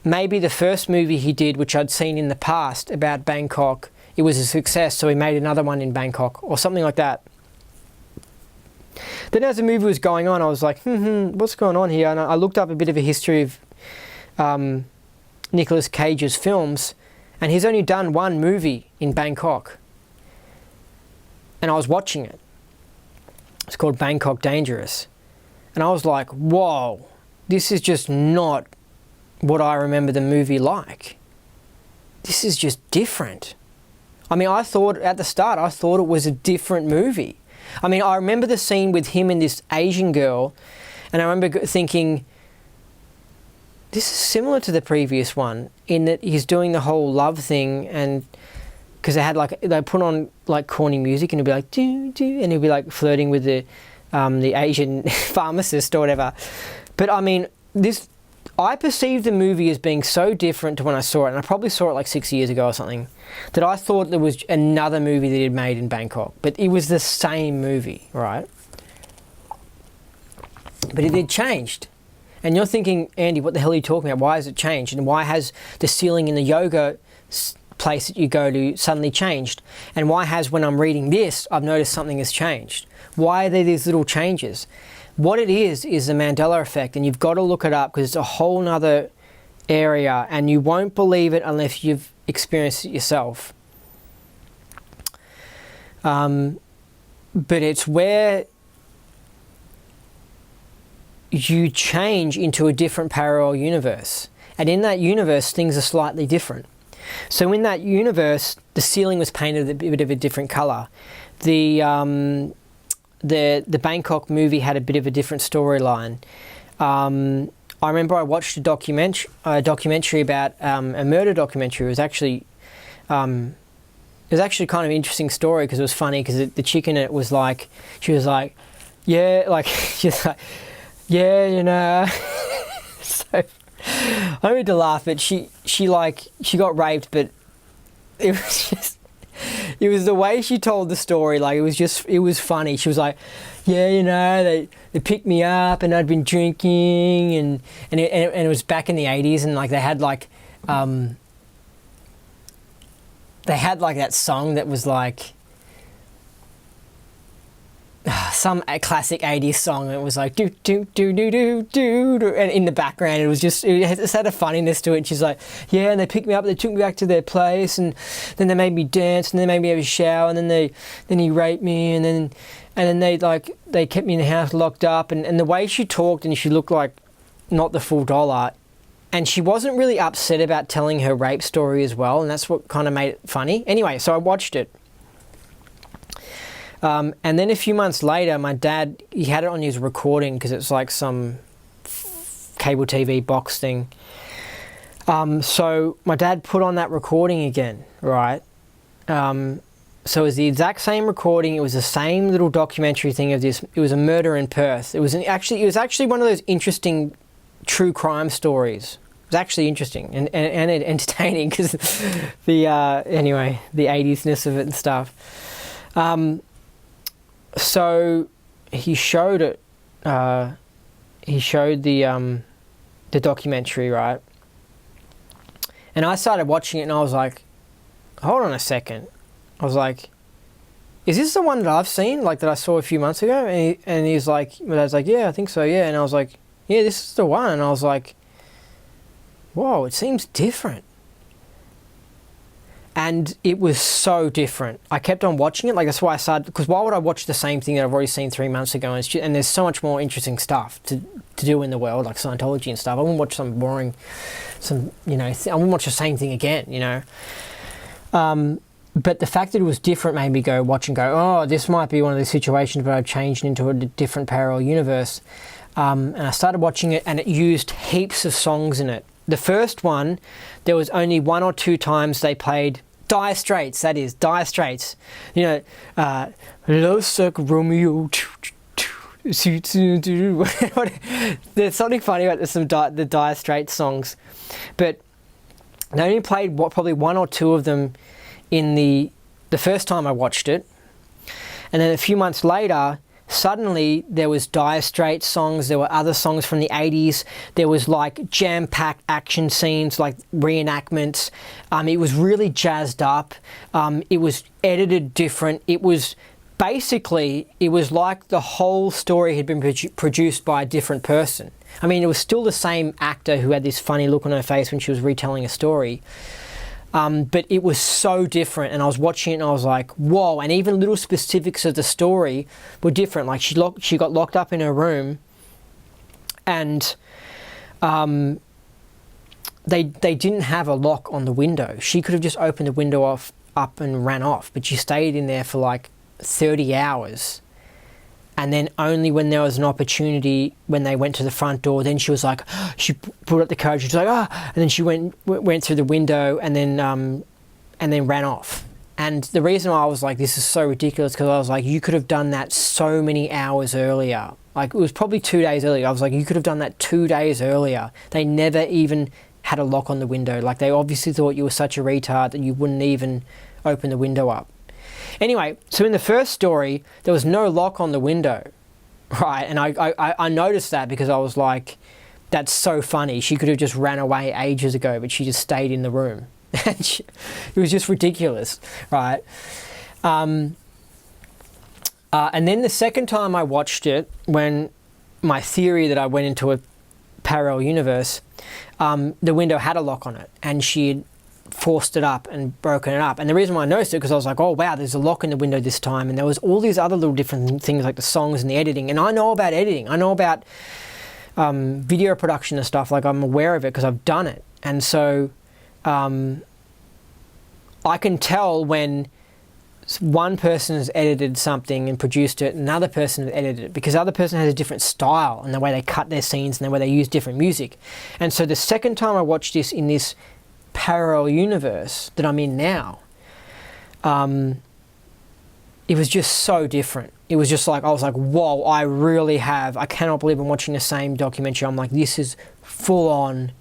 [SPEAKER 2] maybe the first movie he did, which I'd seen in the past about Bangkok, it was a success, so he made another one in Bangkok or something like that. Then as the movie was going on, I was like, what's going on here? And I looked up a bit of a history of Nicolas Cage's films, and he's only done one movie in Bangkok. And I was watching it. It's called Bangkok Dangerous. And I was like, whoa, this is just not what I remember the movie like. This is just different. I mean, at the start, I thought it was a different movie. I mean, I remember the scene with him and this Asian girl, and I remember thinking, this is similar to the previous one in that he's doing the whole love thing, and because they put on like corny music and he'd be like do do, and he'd be like flirting with the Asian pharmacist or whatever. But I mean, I perceived the movie as being so different to when I saw it, and I probably saw it like 6 years ago or something, that I thought there was another movie that he'd made in Bangkok, but it was the same movie, right? But it had changed. And you're thinking, Andy, what the hell are you talking about? Why has it changed? And why has the ceiling in the yoga place that you go to suddenly changed? And why has, when I'm reading this, I've noticed something has changed? Why are there these little changes? What it is the Mandela effect, and you've got to look it up because it's a whole nother area, and you won't believe it unless you've experienced it yourself. But it's where you change into a different parallel universe. And in that universe, things are slightly different. So in that universe, the ceiling was painted a bit of a different color. The Bangkok movie had a bit of a different storyline. I remember I watched a documentary about a murder documentary. It was actually kind of an interesting story because it was funny because the chick in it was like, she was like, yeah, like, she's like, yeah, you know. So I need to laugh, but she got raped, but it was the way she told the story. Like, it was funny. She was like, yeah, you know, they picked me up and I'd been drinking and it was back in the 80s, and like they had that song that was like some classic 80s song. It was like do do do do do do, and in the background it had a funniness to it. And she's like, yeah, and they picked me up, they took me back to their place, and then they made me dance, and then they made me have a shower, and then he raped me, and then they kept me in the house locked up, and the way she talked, and she looked like not the full dollar, and she wasn't really upset about telling her rape story as well, and that's what kind of made it funny. Anyway, so I watched it. And then a few months later, my dad, he had it on his recording because it's like some cable TV box thing. So my dad put on that recording again, right? So it was the exact same recording. It was the same little documentary thing of this. It was a murder in Perth. It was actually one of those interesting true crime stories. It was actually interesting and entertaining because the 80s-ness of it and stuff. So he showed it. He showed the documentary, right? And I started watching it, and I was like, "Hold on a second." I was like, "Is this the one that I've seen? Like that I saw a few months ago?" And he's like, "My dad's like, yeah, I think so, yeah." And I was like, "Yeah, this is the one." And I was like, "Whoa, it seems different." And it was so different. I kept on watching it. Like, that's why I started, because why would I watch the same thing that I've already seen 3 months ago? And there's so much more interesting stuff to do in the world, like Scientology and stuff. I wouldn't watch some boring, I wouldn't watch the same thing again, you know. But the fact that it was different made me watch and go, oh, this might be one of those situations where I've changed into a different parallel universe. And I started watching it, and it used heaps of songs in it. The first one, there was only 1 or 2 times they played Dire Straits, that is, Dire Straits. You know, Los Romeo. There's something funny about the Dire Straits songs. But they only played probably 1 or 2 of them in the first time I watched it. And then a few months later, suddenly there was Dire Straits songs, there were other songs from the 80s, there was like jam-packed action scenes, like reenactments. It was really jazzed up. It was edited different. It was like the whole story had been produced by a different person. I mean, it was still the same actor who had this funny look on her face when she was retelling a story. But it was so different, and I was watching it and I was like, whoa. And even little specifics of the story were different. Like she got locked up in her room, and they didn't have a lock on the window. She could have just opened the window up and ran off, but she stayed in there for like 30 hours And then only when there was an opportunity, when they went to the front door, then she was like, she put up the courage. She was like, and then she went through the window and then ran off. And the reason why I was like, this is so ridiculous, because I was like, you could have done that so many hours earlier. Like, it was probably 2 days earlier. I was like, you could have done that 2 days earlier. They never even had a lock on the window. Like, they obviously thought you were such a retard that you wouldn't even open the window up. Anyway, so in the first story, there was no lock on the window, right? And I noticed that because I was like, that's so funny. She could have just ran away ages ago, but she just stayed in the room. And it was just ridiculous, right? And then the second time I watched it, when my theory that I went into a parallel universe, the window had a lock on it, and she had forced it up and broken it up. And the reason why I noticed it, because I was like, oh wow, there's a lock in the window this time, and there was all these other little different things like the songs and the editing. And I know about editing. I know about video production and stuff. Like, I'm aware of it because I've done it. And so I can tell when one person has edited something and produced it, another person has edited it, because the other person has a different style and the way they cut their scenes and the way they use different music. And so the second time I watched this in this parallel universe that I'm in now, it was just so different. It was just like, I was like, whoa, I cannot believe I'm watching the same documentary. I'm like, this is full on,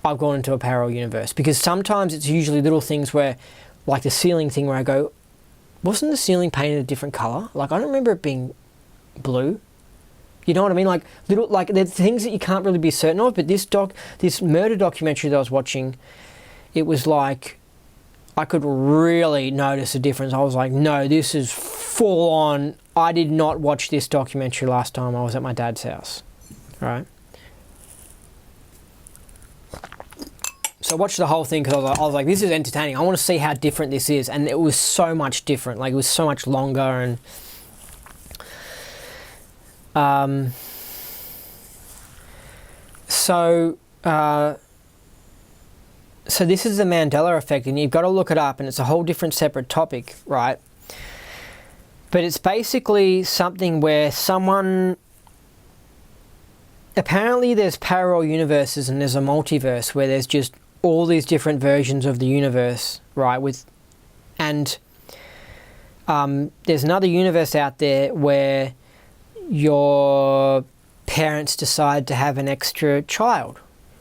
[SPEAKER 2] I've gone into a parallel universe. Because sometimes it's usually little things where, like the ceiling thing, where I go, wasn't the ceiling painted a different color? Like, I don't remember it being blue. You know what I mean? Like, little, like, there's things that you can't really be certain of. But this murder documentary that I was watching, it was like, I could really notice a difference. I was like, no, this is full on. I did not watch this documentary last time I was at my dad's house, right? So I watched the whole thing because I was like, this is entertaining. I want to see how different this is. And it was so much different. Like, it was so much longer. And so this is the Mandela effect, and you've got to look it up, and it's a whole different separate topic, right? But it's basically something where apparently there's parallel universes and there's a multiverse where there's just all these different versions of the universe, right? And there's another universe out there where your parents decide to have an extra child,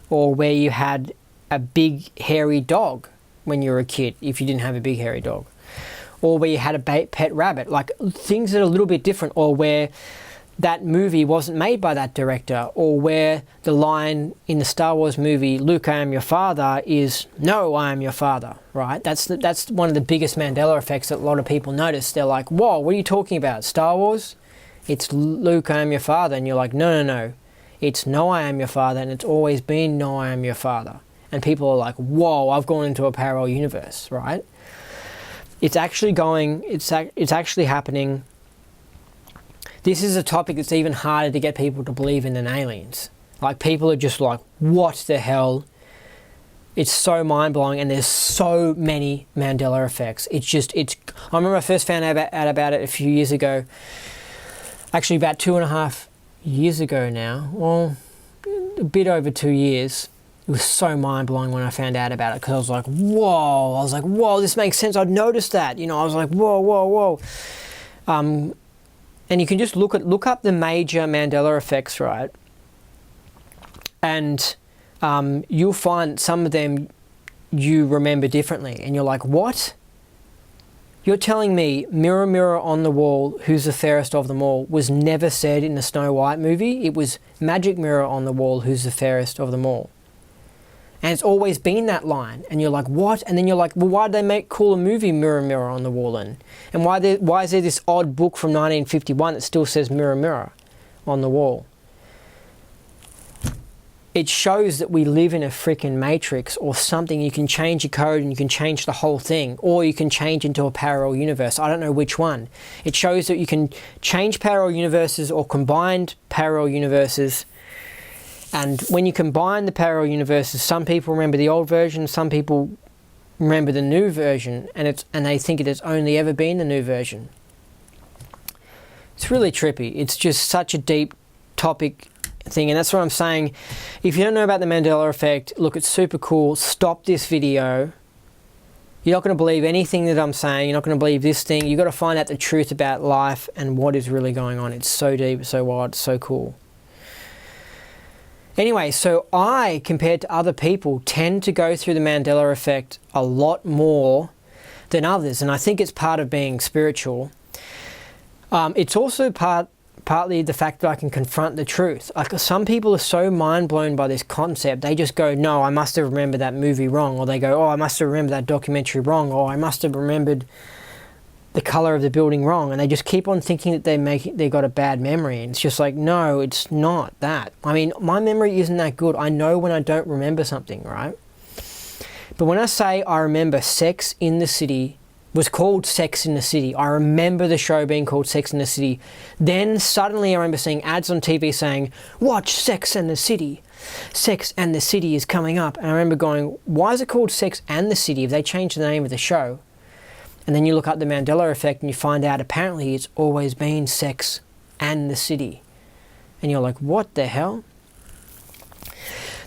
[SPEAKER 2] or where you had a big hairy dog when you were a kid, if you didn't have a big hairy dog, or where you had a pet rabbit, like things that are a little bit different, or where that movie wasn't made by that director, or where the line in the Star Wars movie, Luke, I am your father, is, no, I am your father, right? That's one of the biggest Mandela effects that a lot of people notice. They're like, whoa, what are you talking about? Star Wars? It's Luke, I am your father. And you're like, no. It's no, I am your father, and it's always been no, I am your father. And people are like, whoa, I've gone into a parallel universe, right? It's actually happening. This is a topic that's even harder to get people to believe in than aliens. Like, people are just like, what the hell? It's so mind-blowing, and there's so many Mandela effects. I remember I first found out about it a few years ago. Actually, about 2.5 years ago now. Well, a bit over 2 years. It was so mind-blowing when I found out about it, because I was like, whoa, this makes sense. I'd noticed that. You know, I was like, whoa. And you can just look up the major Mandela effects, right? And you'll find some of them you remember differently. And you're like, what? You're telling me mirror, mirror on the wall, who's the fairest of them all was never said in the Snow White movie? It was magic mirror on the wall, who's the fairest of them all. And it's always been that line. And you're like, what? And then you're like, well, why did they call a movie Mirror, Mirror on the Wall then? And why is there this odd book from 1951 that still says Mirror, Mirror on the wall? It shows that we live in a freaking matrix or something. You can change your code and you can change the whole thing, or you can change into a parallel universe. I don't know which one. It shows that you can change parallel universes or combined parallel universes. And when you combine the parallel universes, some people remember the old version, some people remember the new version, and they think it has only ever been the new version. It's really trippy. It's just such a deep topic thing, and that's what I'm saying. If you don't know about the Mandela effect, look, it's super cool. Stop this video. You're not going to believe anything that I'm saying. You're not going to believe this thing. You've got to find out the truth about life and what is really going on. It's so deep, so wide, so cool. Anyway, so I, compared to other people, tend to go through the Mandela effect a lot more than others, and I think it's part of being spiritual. It's also partly the fact that I can confront the truth. Like, some people are so mind blown by this concept, they just go, no, I must have remembered that movie wrong, or they go, oh, I must have remembered that documentary wrong, or I must have remembered the color of the building wrong, and they just keep on thinking that they got a bad memory, and it's just like, no, it's not that. I mean, my memory isn't that good. I know when I don't remember something, right? But when I say I remember Sex in the City was called Sex in the City, I remember the show being called Sex in the City, then suddenly I remember seeing ads on TV saying, watch Sex and the City. Sex and the City is coming up. And I remember going, why is it called Sex and the City if they changed the name of the show? And then you look up the Mandela effect and you find out apparently it's always been Sex and the City. And you're like, what the hell?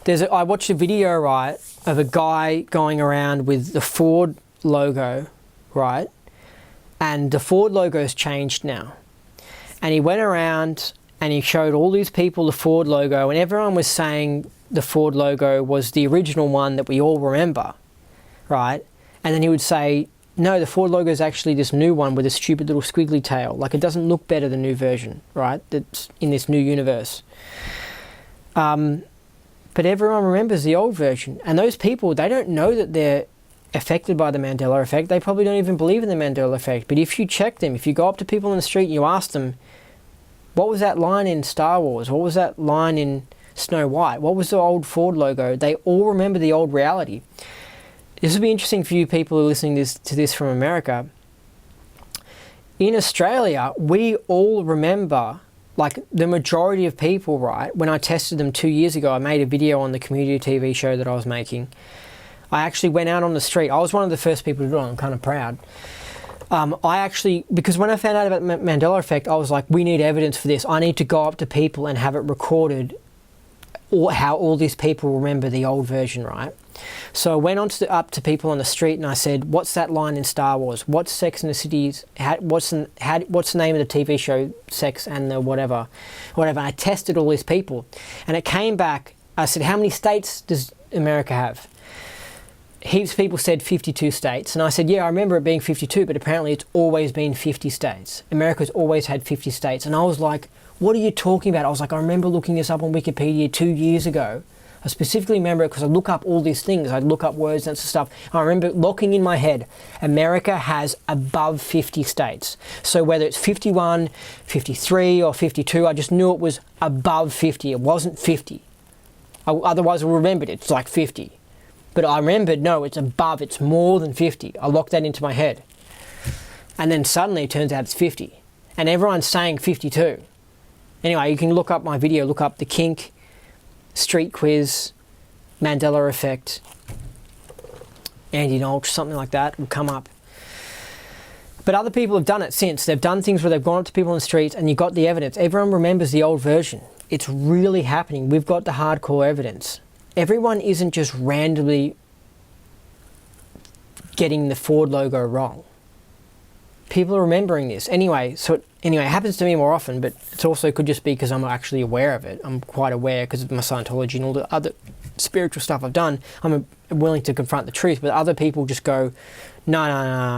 [SPEAKER 2] I watched a video, right, of a guy going around with the Ford logo, right? And the Ford logo's changed now. And he went around and he showed all these people the Ford logo, and everyone was saying the Ford logo was the original one that we all remember, right? And then he would say, no, the Ford logo is actually this new one with a stupid little squiggly tail. Like, it doesn't look better, the new version, right? That's in this new universe. But everyone remembers the old version. And those people, they don't know that they're affected by the Mandela effect. They probably don't even believe in the Mandela effect. But if you check them, if you go up to people in the street and you ask them, what was that line in Star Wars? What was that line in Snow White? What was the old Ford logo? They all remember the old reality. This will be interesting for you people who are listening to this from America. In Australia, we all remember, like the majority of people, right? When I tested them 2 years ago, I made a video on the community TV show that I was making. I actually went out on the street. I was one of the first people to do it. I'm kind of proud. Because when I found out about the Mandela effect, I was like, we need evidence for this. I need to go up to people and have it recorded, or how all these people remember the old version, right? So I went up to people on the street and I said, what's that line in Star Wars? What's Sex and the City's? What's the name of the TV show, Sex and the whatever? And I tested all these people. And it came back, I said, how many states does America have? Heaps of people said 52 states. And I said, yeah, I remember it being 52, but apparently it's always been 50 states. America's always had 50 states. And I was like, what are you talking about? I was like, I remember looking this up on Wikipedia 2 years ago. I specifically remember it because I look up all these things. I look up words and stuff. I remember locking in my head, America has above 50 states. So whether it's 51, 53 or 52, I just knew it was above 50. It wasn't 50. Otherwise I remembered it's like 50. But I remembered, no, it's above, it's more than 50. I locked that into my head. And then suddenly it turns out it's 50. And everyone's saying 52. Anyway, you can look up my video, look up The Kink, Street Quiz, Mandela Effect, Andy Nolch, something like that will come up. But other people have done it since. They've done things where they've gone up to people on the streets and you got the evidence. Everyone remembers the old version. It's really happening. We've got the hardcore evidence. Everyone isn't just randomly getting the Ford logo wrong. People are remembering this. Anyway, it happens to me more often, but it also could just be because I'm actually aware of it. I'm quite aware because of my Scientology and all the other spiritual stuff I've done. I'm willing to confront the truth, but other people just go, no,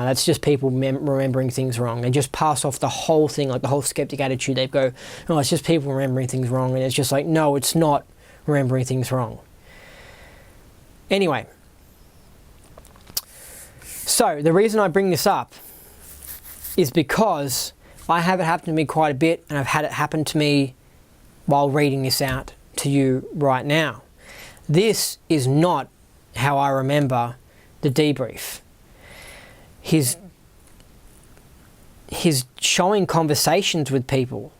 [SPEAKER 2] that's just people remembering things wrong. They just pass off the whole thing, like the whole skeptic attitude. They go, no, it's just people remembering things wrong. And it's just like, no, it's not remembering things wrong. Anyway, so the reason I bring this up is because I have it happen to me quite a bit, and I've had it happen to me while reading this out to you right now. This is not how I remember the debrief. He's showing conversations with people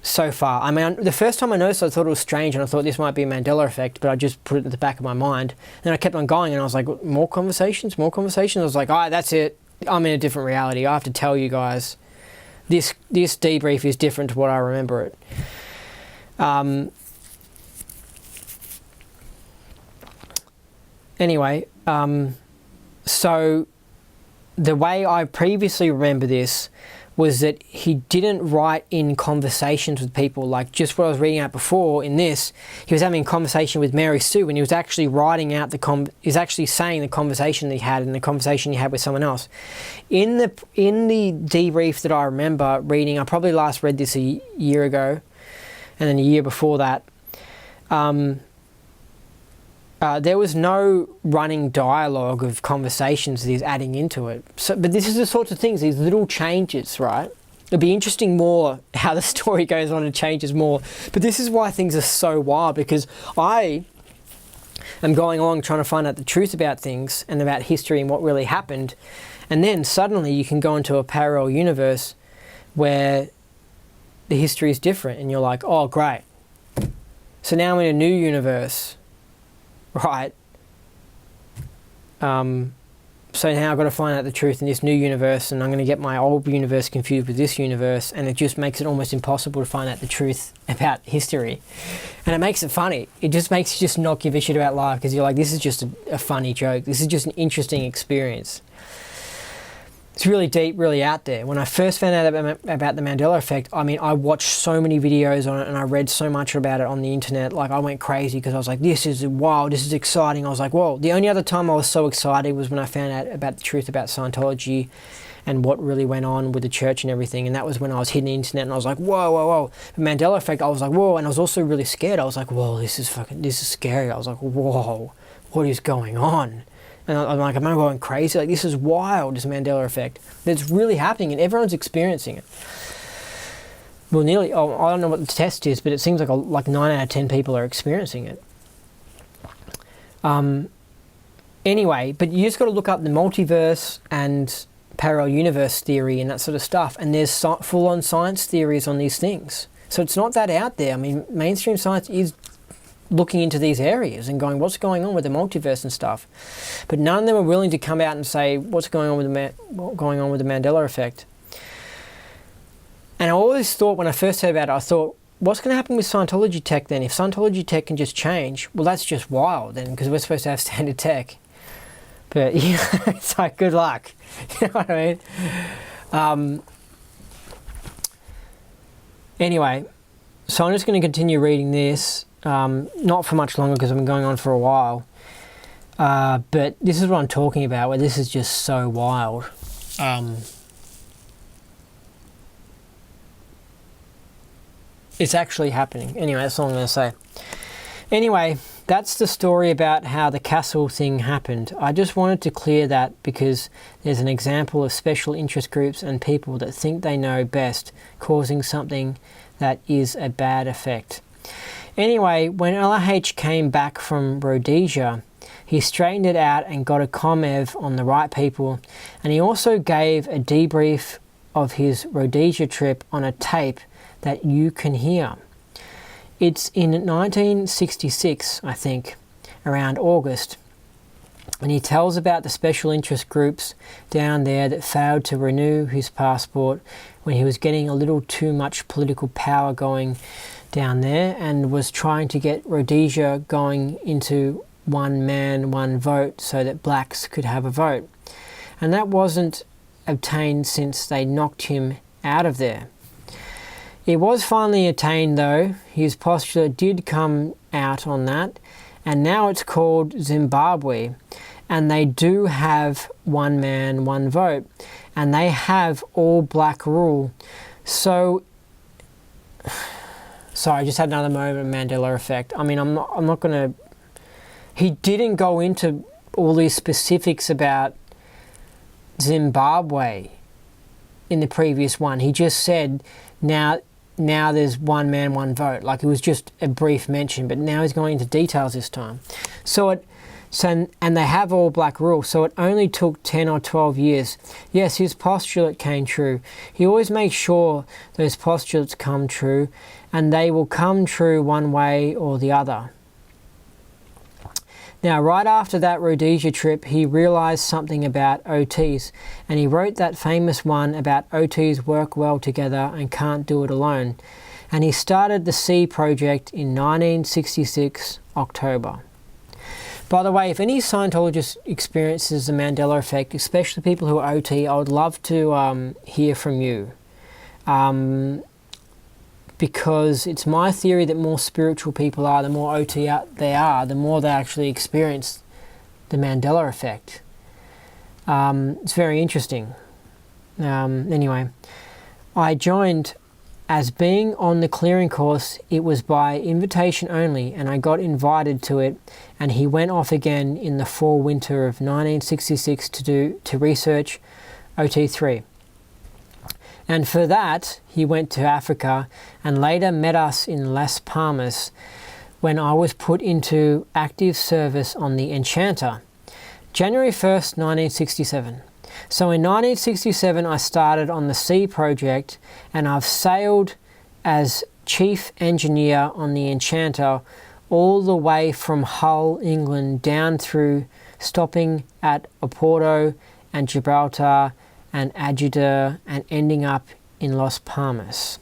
[SPEAKER 2] so far. I mean, the first time I noticed, I thought it was strange, and I thought this might be a Mandela effect, but I just put it at the back of my mind. Then I kept on going, and I was like, more conversations? I was like, all right, that's it. I'm in a different reality. I have to tell you guys this debrief is different to what I remember it. Anyway, so the way I previously remember this was that he didn't write in conversations with people, like just what I was reading out before in this. He was having a conversation with Mary Sue, and he was actually writing out he's actually saying the conversation that he had and the conversation he had with someone else. In the debrief that I remember reading, I probably last read this a year ago, and then a year before that, there was no running dialogue of conversations that he's adding into it. So, but this is the sorts of things, these little changes, right? It'll be interesting more how the story goes on and changes more. But this is why things are so wild, because I am going along trying to find out the truth about things and about history and what really happened. And then suddenly you can go into a parallel universe where the history is different and you're like, oh, great. So now I'm in a new universe. Right. So now I've got to find out the truth in this new universe, and I'm going to get my old universe confused with this universe, and it just makes it almost impossible to find out the truth about history. And it makes it funny. It just makes you just not give a shit about life, because you're like, this is just a funny joke. This is just an interesting experience. It's really deep, really out there. When I first found out about the Mandela effect, I mean, I watched so many videos on it and I read so much about it on the internet. Like, I went crazy because I was like, this is wild, this is exciting. I was like, whoa. The only other time I was so excited was when I found out about the truth about Scientology and what really went on with the church and everything. And that was when I was hitting the internet and I was like, whoa, whoa, whoa. The Mandela effect, I was like, whoa. And I was also really scared. I was like, whoa, this is scary. I was like, whoa, what is going on? And I'm like, am I going crazy? Like, this is wild, this Mandela effect. It's really happening and everyone's experiencing it. Well, nearly, I don't know what the test is, but it seems like 9 out of 10 people are experiencing it. Anyway, but you just got to look up the multiverse and parallel universe theory and that sort of stuff. And there's full-on science theories on these things. So it's not that out there. I mean, mainstream science is looking into these areas and going, what's going on with the multiverse and stuff, but none of them are willing to come out and say what's going on with the Mandela effect. And I always thought, when I first heard about it, I thought, what's going to happen with Scientology tech then? If Scientology tech can just change, well, that's just wild then, because we're supposed to have standard tech. But you know, it's like, good luck. You know what I mean? Anyway, so I'm just going to continue reading this. Not for much longer because I've been going on for a while. But this is what I'm talking about, where this is just so wild. It's actually happening. Anyway, that's all I'm going to say. Anyway, that's the story about how the castle thing happened. I just wanted to clear that because there's an example of special interest groups and people that think they know best causing something that is a bad effect. Anyway, when LRH came back from Rhodesia, he straightened it out and got a comev on the right people, and he also gave a debrief of his Rhodesia trip on a tape that you can hear. It's in 1966, I think, around August, and he tells about the special interest groups down there that failed to renew his passport when he was getting a little too much political power going down there and was trying to get Rhodesia going into one man, one vote so that blacks could have a vote. And that wasn't obtained since they knocked him out of there. It was finally attained though. His postulate did come out on that, and now it's called Zimbabwe, and they do have one man, one vote, and they have all black rule. So sorry, I just had another moment of Mandela effect. I mean, I'm not going to... He didn't go into all these specifics about Zimbabwe in the previous one. He just said, now there's one man, one vote. Like, it was just a brief mention, but now he's going into details this time. And they have all black rule, so it only took 10 or 12 years. Yes, his postulate came true. He always makes sure those postulates come true, and they will come true one way or the other. Now, right after that Rhodesia trip, he realized something about OTs, and he wrote that famous one about OTs work well together and can't do it alone. And he started the C Project in 1966, October. By the way, if any Scientologist experiences the Mandela effect, especially people who are OT, I would love to hear from you. Because it's my theory that more spiritual people are, the more OT they are, the more they actually experience the Mandela effect. It's very interesting. Anyway, I joined as being on the clearing course. It was by invitation only, and I got invited to it, and he went off again in the fall winter of 1966 to research OT3. And for that, he went to Africa and later met us in Las Palmas when I was put into active service on the Enchanter, January 1st, 1967. So in 1967, I started on the C Project, and I've sailed as chief engineer on the Enchanter all the way from Hull, England, down through stopping at Oporto and Gibraltar and Ajuda, and ending up in Las Palmas.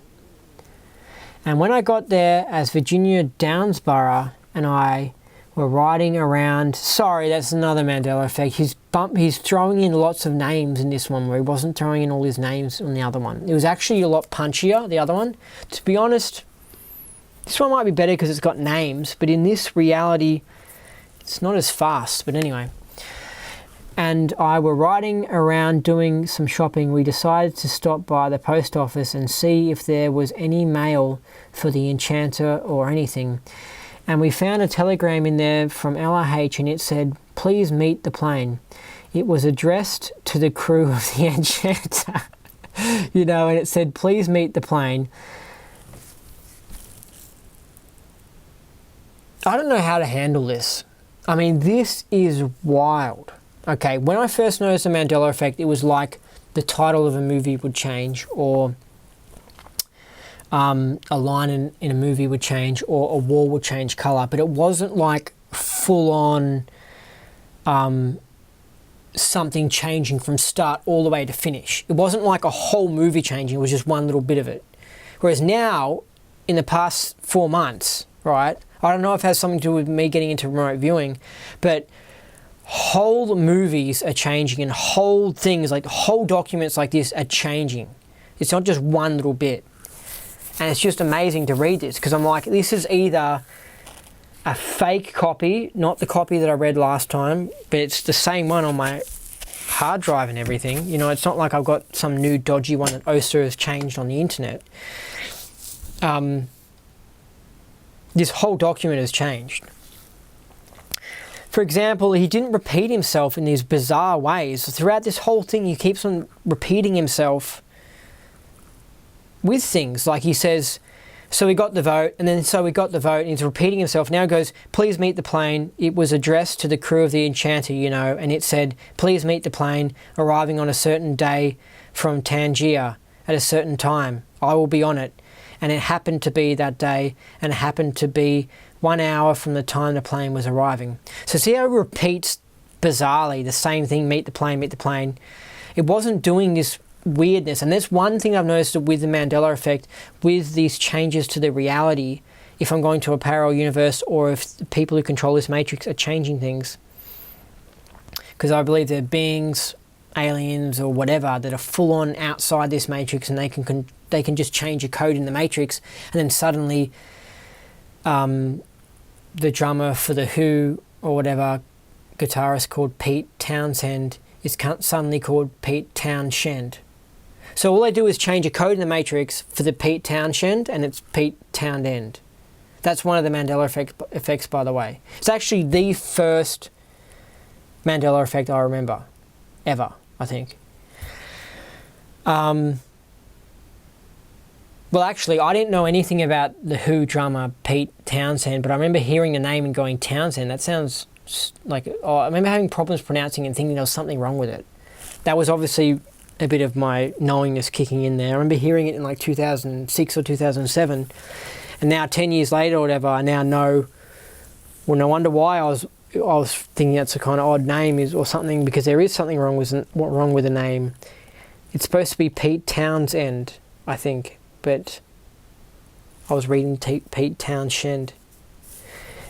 [SPEAKER 2] And when I got there, as Virginia Downsborough and I were riding around, sorry, that's another Mandela effect. He's throwing in lots of names in this one, where he wasn't throwing in all his names on the other one. It was actually a lot punchier, the other one. To be honest, this one might be better because it's got names, but in this reality, it's not as fast. But anyway. And I were riding around doing some shopping. We decided to stop by the post office and see if there was any mail for the Enchanter or anything. And we found a telegram in there from LRH, and it said, "Please meet the plane." It was addressed to the crew of the Enchanter, you know, and it said, "Please meet the plane." I don't know how to handle this. I mean, this is wild. Okay, when I first noticed the Mandela effect, it was like the title of a movie would change, or a line in a movie would change, or a wall would change colour. But it wasn't like full-on something changing from start all the way to finish. It wasn't like a whole movie changing, it was just one little bit of it. Whereas now, in the past 4 months, right, I don't know if it has something to do with me getting into remote viewing, but whole movies are changing, and whole things, like whole documents like this are changing. It's not just one little bit. And it's just amazing to read this, because I'm like, this is either a fake copy, not the copy that I read last time, but it's the same one on my hard drive and everything. You know, it's not like I've got some new dodgy one that OSA has changed on the internet. This whole document has changed. For example, he didn't repeat himself in these bizarre ways. Throughout this whole thing, he keeps on repeating himself with things. Like he says, "So we got the vote," and then "so we got the vote," and he's repeating himself. Now he goes, "Please meet the plane." It was addressed to the crew of the Enchanter, you know, and it said, "Please meet the plane arriving on a certain day from Tangier at a certain time. I will be on it." And it happened to be that day, and it happened to be 1 hour from the time the plane was arriving. So see how it repeats bizarrely the same thing, meet the plane, meet the plane. It wasn't doing this weirdness. And that's one thing I've noticed with the Mandela effect, with these changes to the reality, if I'm going to a parallel universe, or if the people who control this matrix are changing things. Because I believe they're beings, aliens or whatever, that are full on outside this matrix, and they can just change a code in the matrix, and then suddenly the drummer for the Who or whatever, guitarist called Pete Townsend, is suddenly called Pete Townshend. So all they do is change a code in the matrix for the Pete Townshend, and it's Pete Townend. That's one of the Mandela effects, by the way. It's actually the first Mandela effect I remember, ever, I think. Well, actually, I didn't know anything about the Who drummer Pete Townshend, but I remember hearing the name and going, Townsend, that sounds like... Oh, I remember having problems pronouncing and thinking there was something wrong with it. That was obviously a bit of my knowingness kicking in there. I remember hearing it in like 2006 or 2007, and now 10 years later or whatever, I now know... Well, no wonder why I was was thinking that's a kind of odd name or something, because there is something wrong with the name. It's supposed to be Pete Townsend, I think, but I was reading Pete Townshend.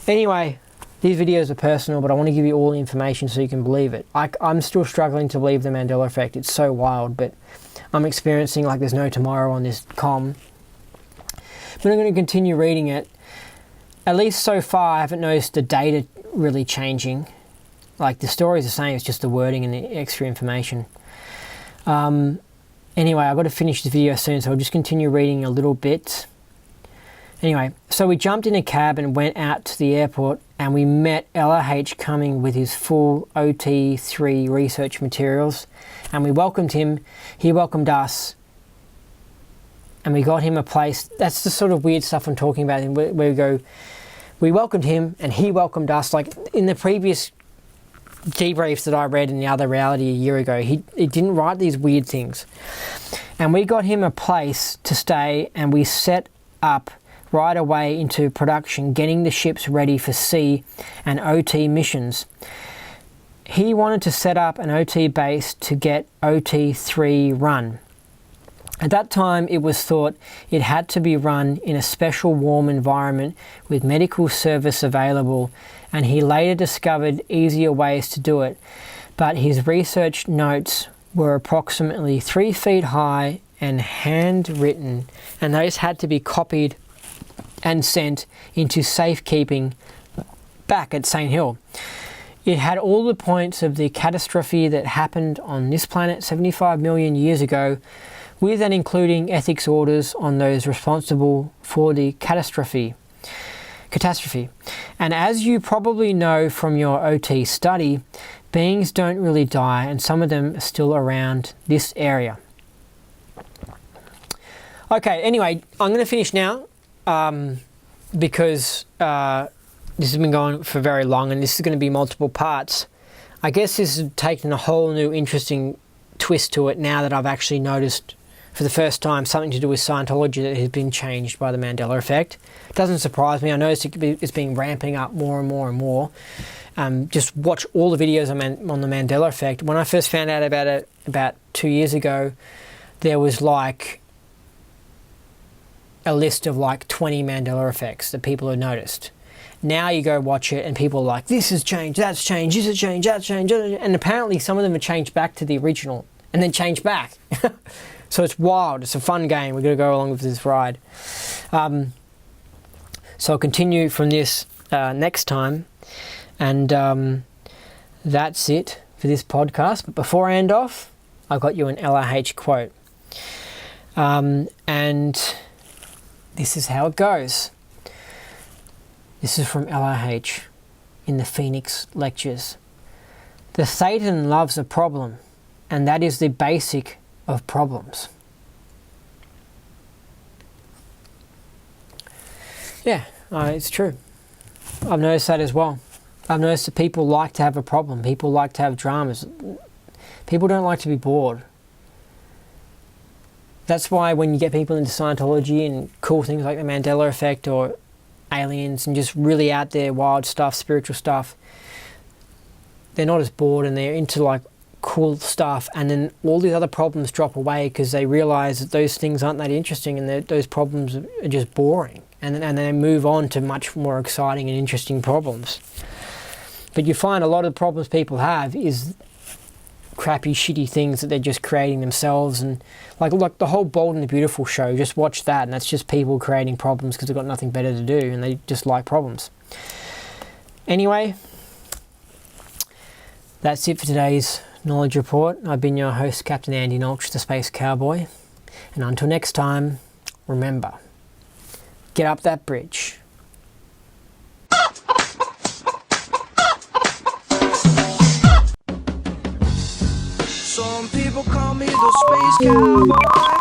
[SPEAKER 2] Anyway, these videos are personal, but I want to give you all the information so you can believe it. I'm still struggling to believe the Mandela effect. It's so wild, but I'm experiencing like there's no tomorrow on this comm. But I'm going to continue reading it. At least so far, I haven't noticed the data really changing. Like, the story's the same, it's just the wording and the extra information. Anyway, I've got to finish the video soon, so I'll just continue reading a little bit. Anyway, so we jumped in a cab and went out to the airport, and we met LRH coming with his full OT3 research materials, and we welcomed him, he welcomed us, and we got him a place. That's the sort of weird stuff I'm talking about, where we welcomed him and he welcomed us. Like in the previous debriefs that I read in the other reality a year ago, he didn't write these weird things. And we got him a place to stay, and we set up right away into production, getting the ships ready for sea and OT missions. He wanted to set up an OT base to get OT3 run. At that time, it was thought it had to be run in a special warm environment with medical service available, and he later discovered easier ways to do it. But his research notes were approximately 3 feet high and handwritten, and those had to be copied and sent into safekeeping back at St. Hill. It had all the points of the catastrophe that happened on this planet 75 million years ago, with and including ethics orders on those responsible for the catastrophe. And as you probably know from your OT study, beings don't really die, and some of them are still around this area. Okay, anyway, I'm going to finish now. Because this has been going for very long, and this is going to be multiple parts. I guess this has taken a whole new interesting twist to it now that I've actually noticed for the first time something to do with Scientology that has been changed by the Mandela effect. It doesn't surprise me. I noticed it's been ramping up more and more and more. Just watch all the videos on the Mandela effect. When I first found out about it about 2 years ago, there was like a list of like 20 Mandela effects that people had noticed. Now you go watch it and people are like, this has changed, that's changed, this has changed, that's changed. And apparently some of them have changed back to the original and then changed back. So it's wild. It's a fun game. We're going to go along with this ride. So I'll continue from this next time. And that's it for this podcast. But before I end off, I've got you an LRH quote. And this is how it goes. This is from LRH in the Phoenix Lectures. The Satan loves a problem, and that is the basic of problems. Yeah, it's true. I've noticed that as well. I've noticed that people like to have a problem. People like to have dramas. People don't like to be bored. That's why when you get people into Scientology and cool things like the Mandela effect or aliens and just really out there wild stuff, spiritual stuff, they're not as bored and they're into like cool stuff, and then all these other problems drop away because they realize that those things aren't that interesting and those problems are just boring, and then they move on to much more exciting and interesting problems. But you find a lot of the problems people have is crappy, shitty things that they're just creating themselves, and like the whole Bold and the Beautiful show, just watch that, and that's just people creating problems because they've got nothing better to do and they just like problems. Anyway, that's it for today's Knowledge Report. I've been your host, Captain Andy Nolch, the Space Cowboy, and until next time, remember, get up that bridge.
[SPEAKER 1] Some people call me the Space Cowboy.